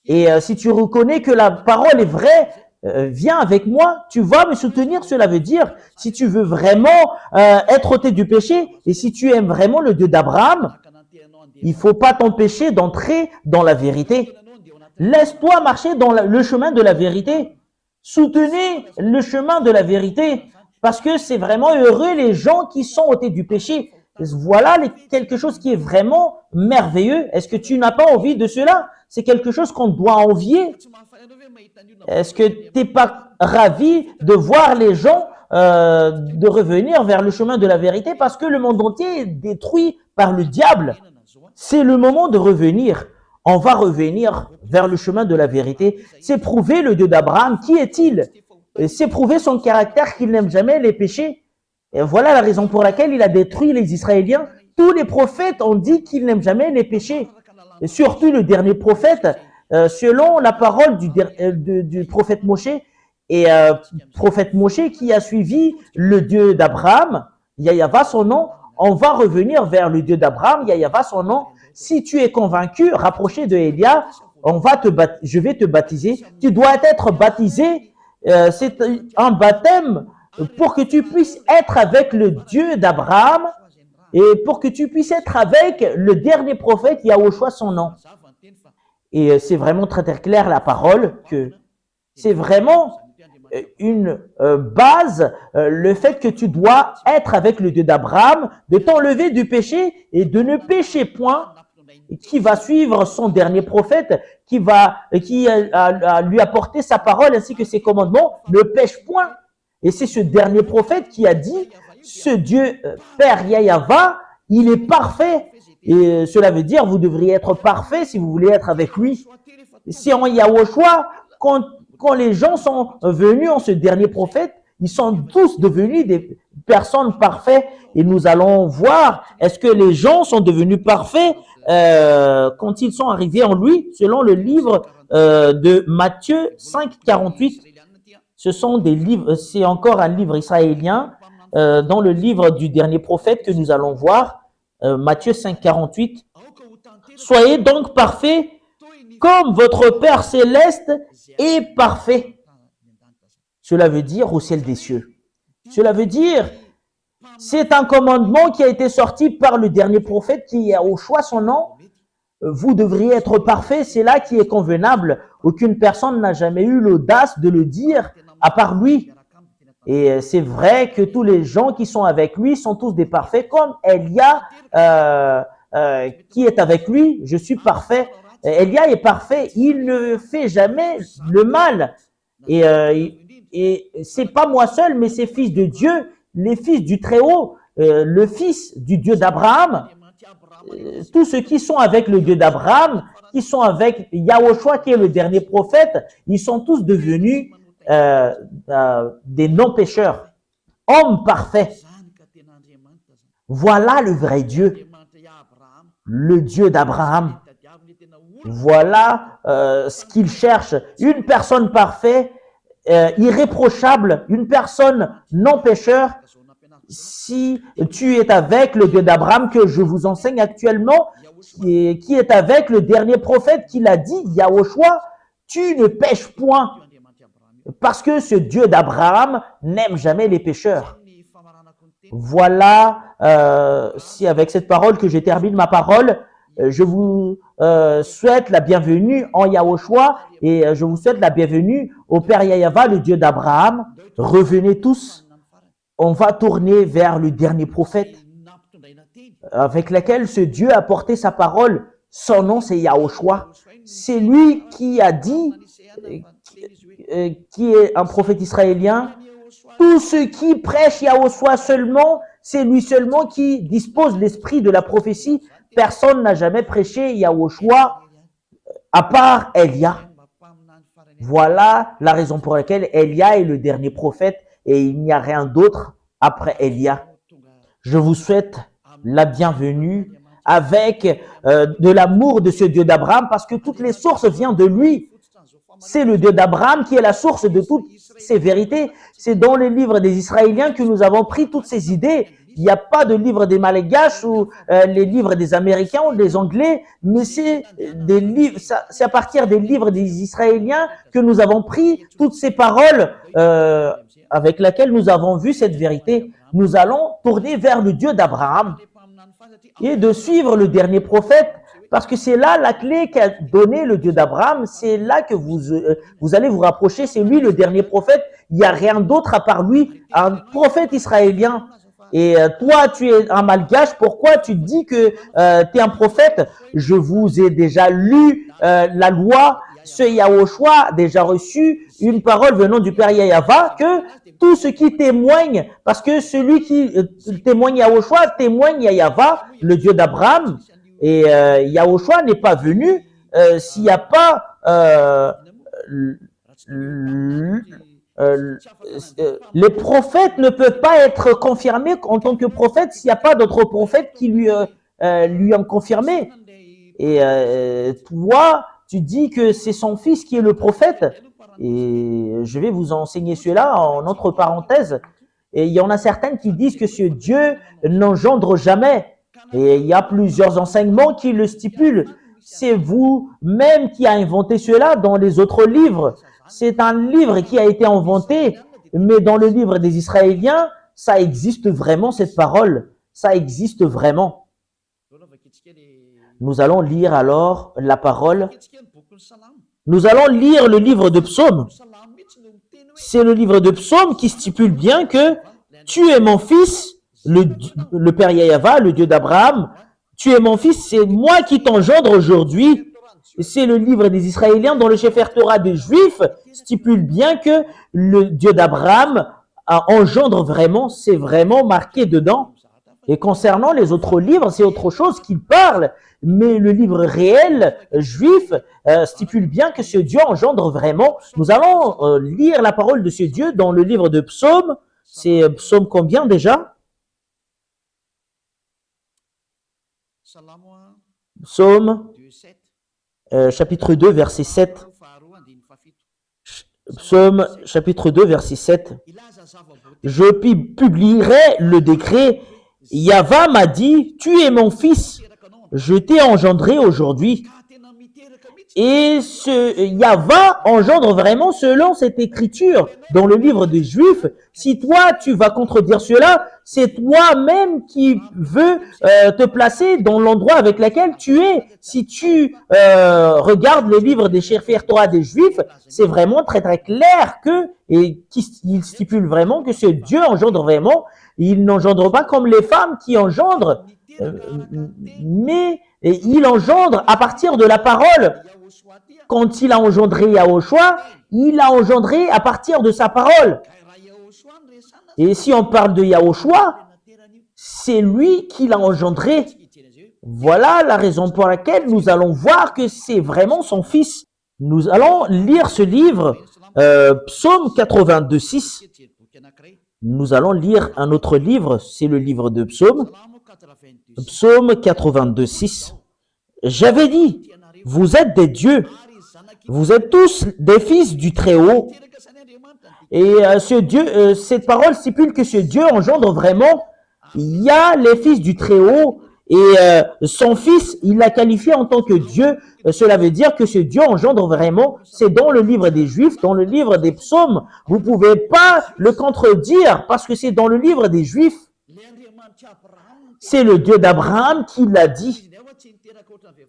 Et si tu reconnais que la parole est vraie, viens avec moi, tu vas me soutenir. Cela veut dire, si tu veux vraiment être ôté du péché, et si tu aimes vraiment le Dieu d'Abraham, il faut pas t'empêcher d'entrer dans la vérité. Laisse-toi marcher dans le chemin de la vérité. Soutenez le chemin de la vérité, parce que c'est vraiment heureux les gens qui sont ôtés du péché. Voilà quelque chose qui est vraiment merveilleux. Est-ce que tu n'as pas envie de cela? C'est quelque chose qu'on doit envier. Est-ce que tu n'es pas ravi de voir les gens de revenir vers le chemin de la vérité parce que le monde entier est détruit par le diable? C'est le moment de revenir. On va revenir vers le chemin de la vérité. C'est prouver le Dieu d'Abraham. Qui est-il? C'est prouver son caractère qu'il n'aime jamais les péchés. Et voilà la raison pour laquelle il a détruit les Israéliens. Tous les prophètes ont dit qu'ils n'aiment jamais les péchés. Et surtout le dernier prophète, selon la parole du prophète Moshe, et prophète Moshe qui a suivi le Dieu d'Abraham, Yahava son nom, on va revenir vers le Dieu d'Abraham, Yahava son nom. Si tu es convaincu, rapproché de Elia, je vais te baptiser. Tu dois être baptisé. C'est un baptême pour que tu puisses être avec le Dieu d'Abraham et pour que tu puisses être avec le dernier prophète, Yahushua son nom. Et c'est vraiment très très clair la parole que c'est vraiment une base, le fait que tu dois être avec le Dieu d'Abraham, de t'enlever du péché et de ne pécher point, qui va suivre son dernier prophète, qui a lui apporté sa parole ainsi que ses commandements, ne pêche point. Et c'est ce dernier prophète qui a dit, ce Dieu Père Yahava, il est parfait. Et cela veut dire, vous devriez être parfait si vous voulez être avec lui. C'est en Yahushua, quand les gens sont venus en ce dernier prophète, ils sont tous devenus des personnes parfaites. Et nous allons voir, est-ce que les gens sont devenus parfaits quand ils sont arrivés en lui, selon le livre de Matthieu 5, 48. Ce sont des livres, c'est encore un livre israélien dans le livre du dernier prophète que nous allons voir, Matthieu 5, 48. Soyez donc parfaits comme votre Père céleste est parfait. Cela veut dire au ciel des cieux. Cela veut dire, c'est un commandement qui a été sorti par le dernier prophète qui a au choix son nom. Vous devriez être parfait, c'est là qui est convenable. Aucune personne n'a jamais eu l'audace de le dire à part lui. Et c'est vrai que tous les gens qui sont avec lui sont tous des parfaits, comme Elia qui est avec lui. Je suis parfait. Elia est parfait. Il ne fait jamais le mal. Et c'est pas moi seul, mais c'est fils de Dieu, les fils du Très-Haut, le fils du Dieu d'Abraham. Tous ceux qui sont avec le Dieu d'Abraham, qui sont avec Yahushua qui est le dernier prophète, ils sont tous devenus des non-pécheurs, hommes parfaits. Voilà le vrai Dieu, le Dieu d'Abraham. Voilà ce qu'il cherche, une personne parfaite, irréprochable, une personne non-pécheur. Si tu es avec le Dieu d'Abraham que je vous enseigne actuellement, qui est avec le dernier prophète qui l'a dit, Yahushua, tu ne pêches point. Parce que ce Dieu d'Abraham n'aime jamais les pécheurs. Voilà si avec cette parole que je termine ma parole, je vous souhaite la bienvenue en Yahushua et je vous souhaite la bienvenue au Père Yahweh, le Dieu d'Abraham. Revenez tous, on va tourner vers le dernier prophète avec lequel ce Dieu a porté sa parole. Son nom, c'est Yahushua. C'est lui qui a dit, qui est un prophète israélien, tous ceux qui prêchent Yahushua seulement, c'est lui seulement qui dispose l'esprit de la prophétie. Personne n'a jamais prêché Yahushua à part Elia. Voilà la raison pour laquelle Elia est le dernier prophète et il n'y a rien d'autre après Elia. Je vous souhaite la bienvenue avec de l'amour de ce Dieu d'Abraham parce que toutes les sources viennent de lui. C'est le Dieu d'Abraham qui est la source de toutes ces vérités. C'est dans les livres des Israéliens que nous avons pris toutes ces idées. Il n'y a pas de livre des Malgaches ou les livres des Américains ou des Anglais, mais c'est des livres. C'est à partir des livres des Israéliens que nous avons pris toutes ces paroles avec lesquelles nous avons vu cette vérité. Nous allons tourner vers le Dieu d'Abraham et de suivre le dernier prophète, parce que c'est là la clé qu'a donné le Dieu d'Abraham. C'est là que vous allez vous rapprocher. C'est lui le dernier prophète. Il n'y a rien d'autre à part lui, un prophète israélien. Et toi, tu es un malgache. Pourquoi tu dis que tu es un prophète? Je vous ai déjà lu la loi. Ce Yahushua a déjà reçu une parole venant du Père Yahweh que tout ce qui témoigne, parce que celui qui témoigne Yahushua témoigne Yahweh, le Dieu d'Abraham. Et Yahushua n'est pas venu s'il n'y a pas les prophètes ne peuvent pas être confirmés en tant que prophètes s'il n'y a pas d'autres prophètes qui lui ont confirmé. Et toi, tu dis que c'est son fils qui est le prophète. Et je vais vous enseigner cela en entre parenthèses. Et il y en a certaines qui disent que ce Dieu n'engendre jamais. Et il y a plusieurs enseignements qui le stipulent. C'est vous-même qui a inventé cela dans les autres livres. C'est un livre qui a été inventé, mais dans le livre des Israéliens, ça existe vraiment cette parole. Ça existe vraiment. Nous allons lire alors la parole. Nous allons lire le livre de Psaume. C'est le livre de Psaume qui stipule bien que tu es mon fils, le Père Yahweh, le Dieu d'Abraham. Tu es mon fils, c'est moi qui t'engendre aujourd'hui. C'est le livre des Israéliens dont le Sefer Torah des Juifs stipule bien que le Dieu d'Abraham engendre vraiment, c'est vraiment marqué dedans. Et concernant les autres livres, c'est autre chose qu'il parle. Mais le livre réel juif stipule bien que ce Dieu engendre vraiment. Nous allons lire la parole de ce Dieu dans le livre de Psaume. C'est Psaume combien déjà? Psaume chapitre 2, verset 7. Psaume chapitre 2, verset 7. Je publierai le décret. Yahweh m'a dit, tu es mon fils, je t'ai engendré aujourd'hui. Et ce Yahweh engendre vraiment selon cette écriture dans le livre des Juifs. Si toi, tu vas contredire cela, c'est toi-même qui veux te placer dans l'endroit avec lequel tu es. Si tu regardes le livre des Sefer Torah des Juifs, c'est vraiment très très clair que, et il stipule vraiment que ce Dieu engendre vraiment. Il n'engendre pas comme les femmes qui engendrent, mais il engendre à partir de la parole. Quand il a engendré Yahushua, il a engendré à partir de sa parole. Et si on parle de Yahushua, c'est lui qui l'a engendré. Voilà la raison pour laquelle nous allons voir que c'est vraiment son fils. Nous allons lire ce livre, Psaume 82, 6. Nous allons lire un autre livre, c'est le livre de Psaume. Psaume 82, 6. J'avais dit, vous êtes des dieux, vous êtes tous des fils du Très-Haut. Et ce Dieu, cette parole stipule que ce Dieu engendre vraiment. Il y a les fils du Très-Haut et son fils, il l'a qualifié en tant que Dieu. Cela veut dire que ce Dieu engendre vraiment. C'est dans le livre des Juifs, dans le livre des Psaumes. Vous pouvez pas le contredire parce que c'est dans le livre des Juifs. C'est le Dieu d'Abraham qui l'a dit.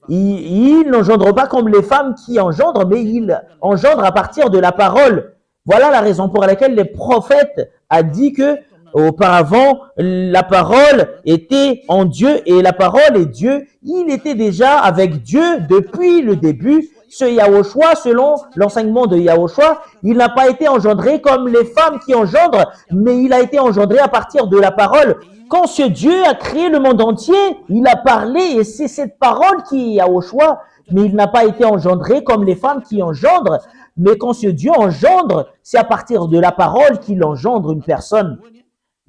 Il n'engendre pas comme les femmes qui engendrent, mais il engendre à partir de la parole. Voilà la raison pour laquelle les prophètes a dit que auparavant, la parole était en Dieu et la parole est Dieu. Il était déjà avec Dieu depuis le début. Ce Yahushua, selon l'enseignement de Yahushua, il n'a pas été engendré comme les femmes qui engendrent, mais il a été engendré à partir de la parole. Quand ce Dieu a créé le monde entier, il a parlé et c'est cette parole qui est Yahushua, mais il n'a pas été engendré comme les femmes qui engendrent. Mais quand ce Dieu engendre, c'est à partir de la parole qu'il engendre une personne.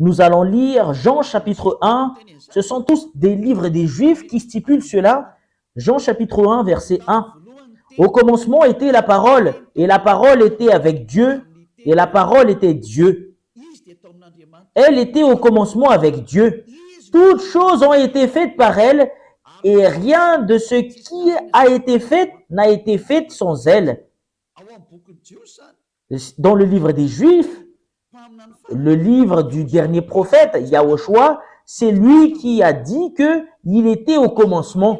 Nous allons lire Jean chapitre 1. Ce sont tous des livres des Juifs qui stipulent cela. Jean chapitre 1, verset 1. Au commencement était la parole, et la parole était avec Dieu, et la parole était Dieu. Elle était au commencement avec Dieu. Toutes choses ont été faites par elle, et rien de ce qui a été fait n'a été fait sans elle. Dans le livre des Juifs, le livre du dernier prophète, Yahushua, c'est lui qui a dit qu'il était au commencement.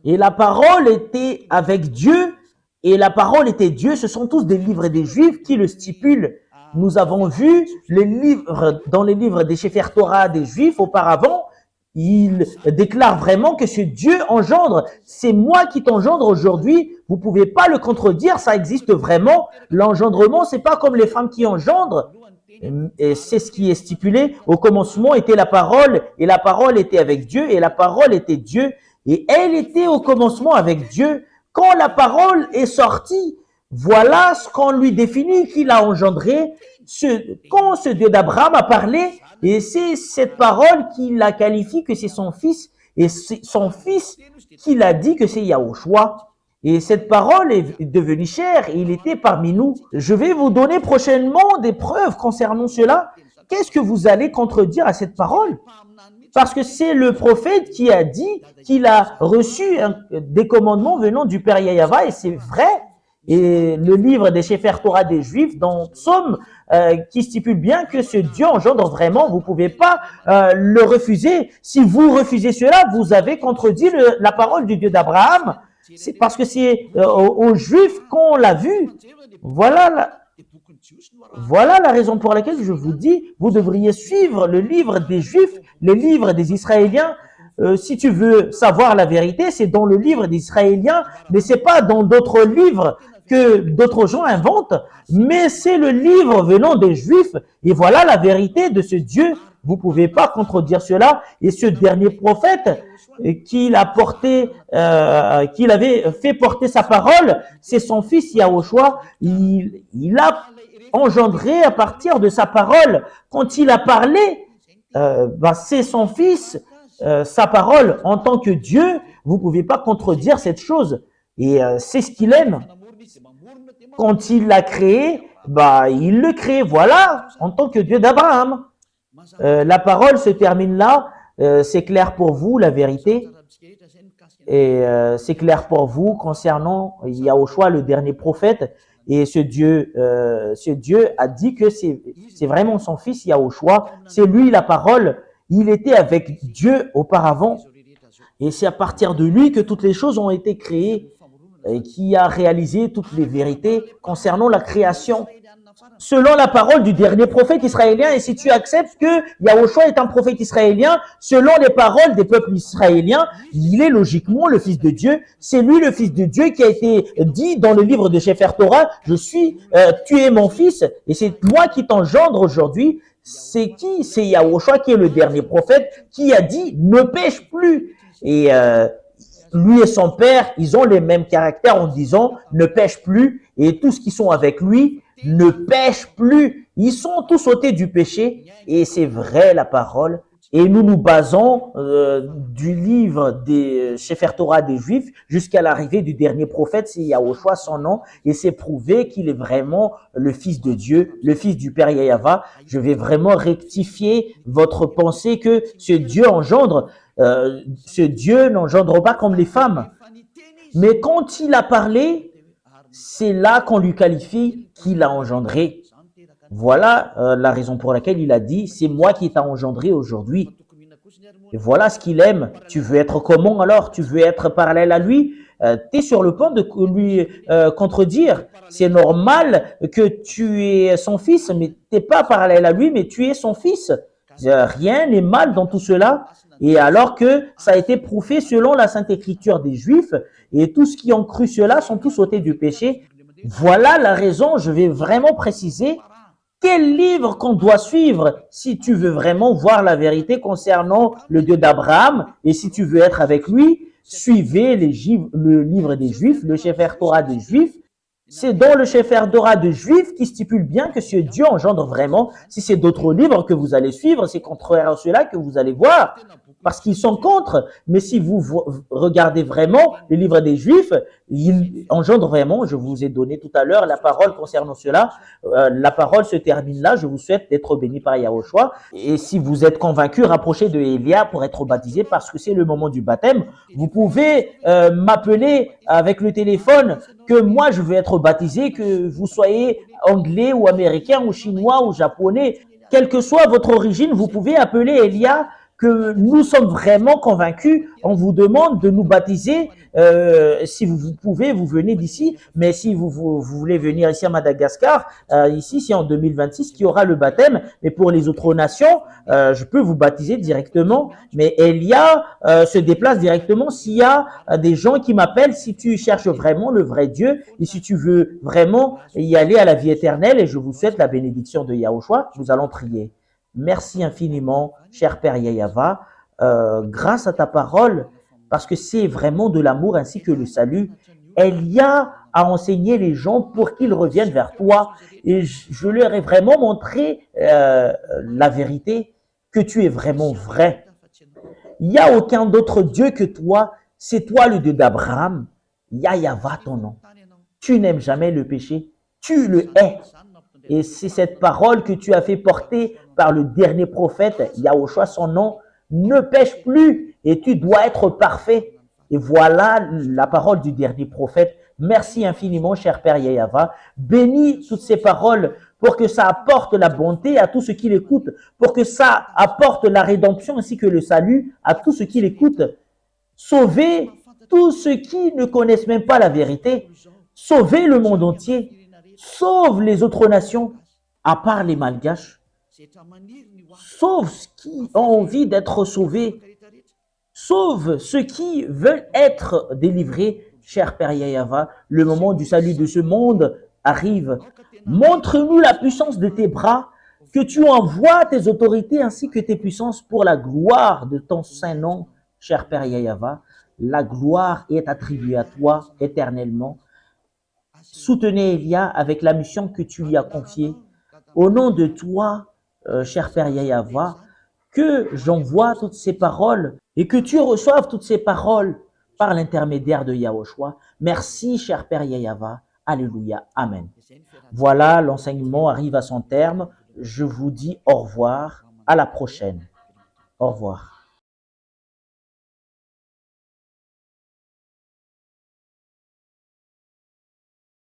Et la parole était avec Dieu, et la parole était Dieu. Ce sont tous des livres des Juifs qui le stipulent. Nous avons vu les livres, dans les livres des Sefer Torah des Juifs auparavant, il déclare vraiment que ce Dieu engendre. C'est moi qui t'engendre aujourd'hui. Vous pouvez pas le contredire, ça existe vraiment. L'engendrement, c'est pas comme les femmes qui engendrent. Et c'est ce qui est stipulé. Au commencement était la parole, et la parole était avec Dieu, et la parole était Dieu. Et elle était au commencement avec Dieu. Quand la parole est sortie, voilà ce qu'on lui définit qu'il a engendré. Quand ce Dieu d'Abraham a parlé, et c'est cette parole qui la qualifie que c'est son fils, et c'est son fils qui l'a dit que c'est Yahushua. Et cette parole est devenue chair, et il était parmi nous. Je vais vous donner prochainement des preuves concernant cela. Qu'est-ce que vous allez contredire à cette parole? Parce que c'est le prophète qui a dit qu'il a reçu des commandements venant du Père Yahava, et c'est vrai. Et le livre des Sefer Torah des Juifs, dans Psaume, qui stipule bien que ce Dieu engendre vraiment, vous pouvez pas le refuser. Si vous refusez cela, vous avez contredit la parole du Dieu d'Abraham. C'est parce que c'est aux Juifs qu'on l'a vu. Voilà la raison pour laquelle je vous dis, vous devriez suivre le livre des Juifs, les livres des Israéliens. Si tu veux savoir la vérité, c'est dans le livre des Israéliens, mais c'est pas dans d'autres livres que d'autres gens inventent, mais c'est le livre venant des Juifs. Et voilà la vérité de ce Dieu. Vous pouvez pas contredire cela. Et ce dernier prophète qu'il avait fait porter sa parole, c'est son fils Yahushua. Il a engendré à partir de sa parole. Quand il a parlé, c'est son fils, sa parole en tant que Dieu. Vous pouvez pas contredire cette chose. Et c'est ce qu'il aime. Quand il l'a créé, il le crée, voilà, en tant que Dieu d'Abraham. La parole se termine là. C'est clair pour vous, la vérité. Et c'est clair pour vous concernant Yahushua, le dernier prophète. Et ce Dieu a dit que c'est vraiment son fils Yahushua. C'est lui la parole. Il était avec Dieu auparavant. Et c'est à partir de lui que toutes les choses ont été créées et qui a réalisé toutes les vérités concernant la création. Selon la parole du dernier prophète israélien, et si tu acceptes que Yahushua est un prophète israélien, selon les paroles des peuples israéliens, il est logiquement le fils de Dieu. C'est lui le fils de Dieu qui a été dit dans le livre de Sefer Torah, tu es mon fils, et c'est moi qui t'engendre aujourd'hui. C'est qui? C'est Yahushua qui est le dernier prophète qui a dit, ne pêche plus. Et lui et son père, ils ont les mêmes caractères en disant, ne pêche plus, et tous qui sont avec lui, ne pêchent plus. Ils sont tous ôtés du péché, et c'est vrai la parole. Et nous nous basons du livre des Sefer Torah des Juifs jusqu'à l'arrivée du dernier prophète, c'est Yahushua son nom, et c'est prouvé qu'il est vraiment le fils de Dieu, le fils du Père Yahava. Je vais vraiment rectifier votre pensée que ce Dieu engendre. Ce Dieu n'engendre pas comme les femmes. Mais quand il a parlé, c'est là qu'on lui qualifie qu'il a engendré. Voilà la raison pour laquelle il a dit, c'est moi qui t'a engendré aujourd'hui. Et voilà ce qu'il aime. Tu veux être comment alors? Tu veux être parallèle à lui? Tu es sur le point de lui contredire. C'est normal que tu es son fils, mais tu n'es pas parallèle à lui, mais tu es son fils. Rien n'est mal dans tout cela. Et alors que ça a été prouvé selon la Sainte Écriture des Juifs, et tous qui ont cru cela sont tous ôtés du péché. Voilà la raison, je vais vraiment préciser quel livre qu'on doit suivre si tu veux vraiment voir la vérité concernant le Dieu d'Abraham et si tu veux être avec lui. Suivez le livre des Juifs, le Sefer Torah des Juifs. C'est dans le Sefer Torah des Juifs qui stipule bien que ce Dieu engendre vraiment. Si c'est d'autres livres que vous allez suivre, c'est contraire à cela que vous allez voir, parce qu'ils sont contre. Mais si vous regardez vraiment les livres des Juifs, ils engendrent vraiment. Je vous ai donné tout à l'heure la parole concernant cela. La parole se termine là. Je vous souhaite d'être bénis par Yahushua. Et si vous êtes convaincu, rapprochez de Elia pour être baptisé, parce que c'est le moment du baptême. Vous pouvez m'appeler avec le téléphone que moi je veux être baptisé, que vous soyez anglais ou américain ou chinois ou japonais, quelle que soit votre origine, vous pouvez appeler Elia, que nous sommes vraiment convaincus. On vous demande de nous baptiser. Si vous pouvez, vous venez d'ici. Mais si vous voulez venir ici à Madagascar, ici, c'est en 2026 qu'il y aura le baptême. Mais pour les autres nations, je peux vous baptiser directement. Mais Elia se déplace directement s'il y a des gens qui m'appellent, si tu cherches vraiment le vrai Dieu et si tu veux vraiment y aller à la vie éternelle. Et je vous souhaite la bénédiction de Yahushua. Nous allons prier. Merci infiniment, cher Père Yahava, grâce à ta parole, parce que c'est vraiment de l'amour ainsi que le salut. Elia a enseigné les gens pour qu'ils reviennent vers toi, et je leur ai vraiment montré la vérité, que tu es vraiment vrai. Il n'y a aucun d'autre Dieu que toi, c'est toi le Dieu d'Abraham. Yahava ton nom. Tu n'aimes jamais le péché, tu le hais. Et c'est cette parole que tu as fait porter par le dernier prophète, Yahushua, son nom, ne pêche plus et tu dois être parfait. Et voilà la parole du dernier prophète. Merci infiniment, cher Père Yahava. Bénis toutes ces paroles pour que ça apporte la bonté à tous ceux qui l'écoutent, pour que ça apporte la rédemption ainsi que le salut à tous ceux qui l'écoutent. Sauvez tous ceux qui ne connaissent même pas la vérité. Sauvez le monde entier. Sauve les autres nations, à part les Malgaches. Sauve ceux qui ont envie d'être sauvés. Sauve ceux qui veulent être délivrés. Cher Père Yahava, le moment du salut de ce monde arrive. Montre-nous la puissance de tes bras, que tu envoies tes autorités ainsi que tes puissances pour la gloire de ton saint nom, cher Père Yahava. La gloire est attribuée à toi éternellement. Soutenez Elia avec la mission que tu lui as confiée. Au nom de toi, cher Père Yahava, que j'envoie toutes ces paroles et que tu reçoives toutes ces paroles par l'intermédiaire de Yahushua. Merci, cher Père Yahava. Alléluia. Amen. Voilà, l'enseignement arrive à son terme. Je vous dis au revoir. À la prochaine. Au revoir.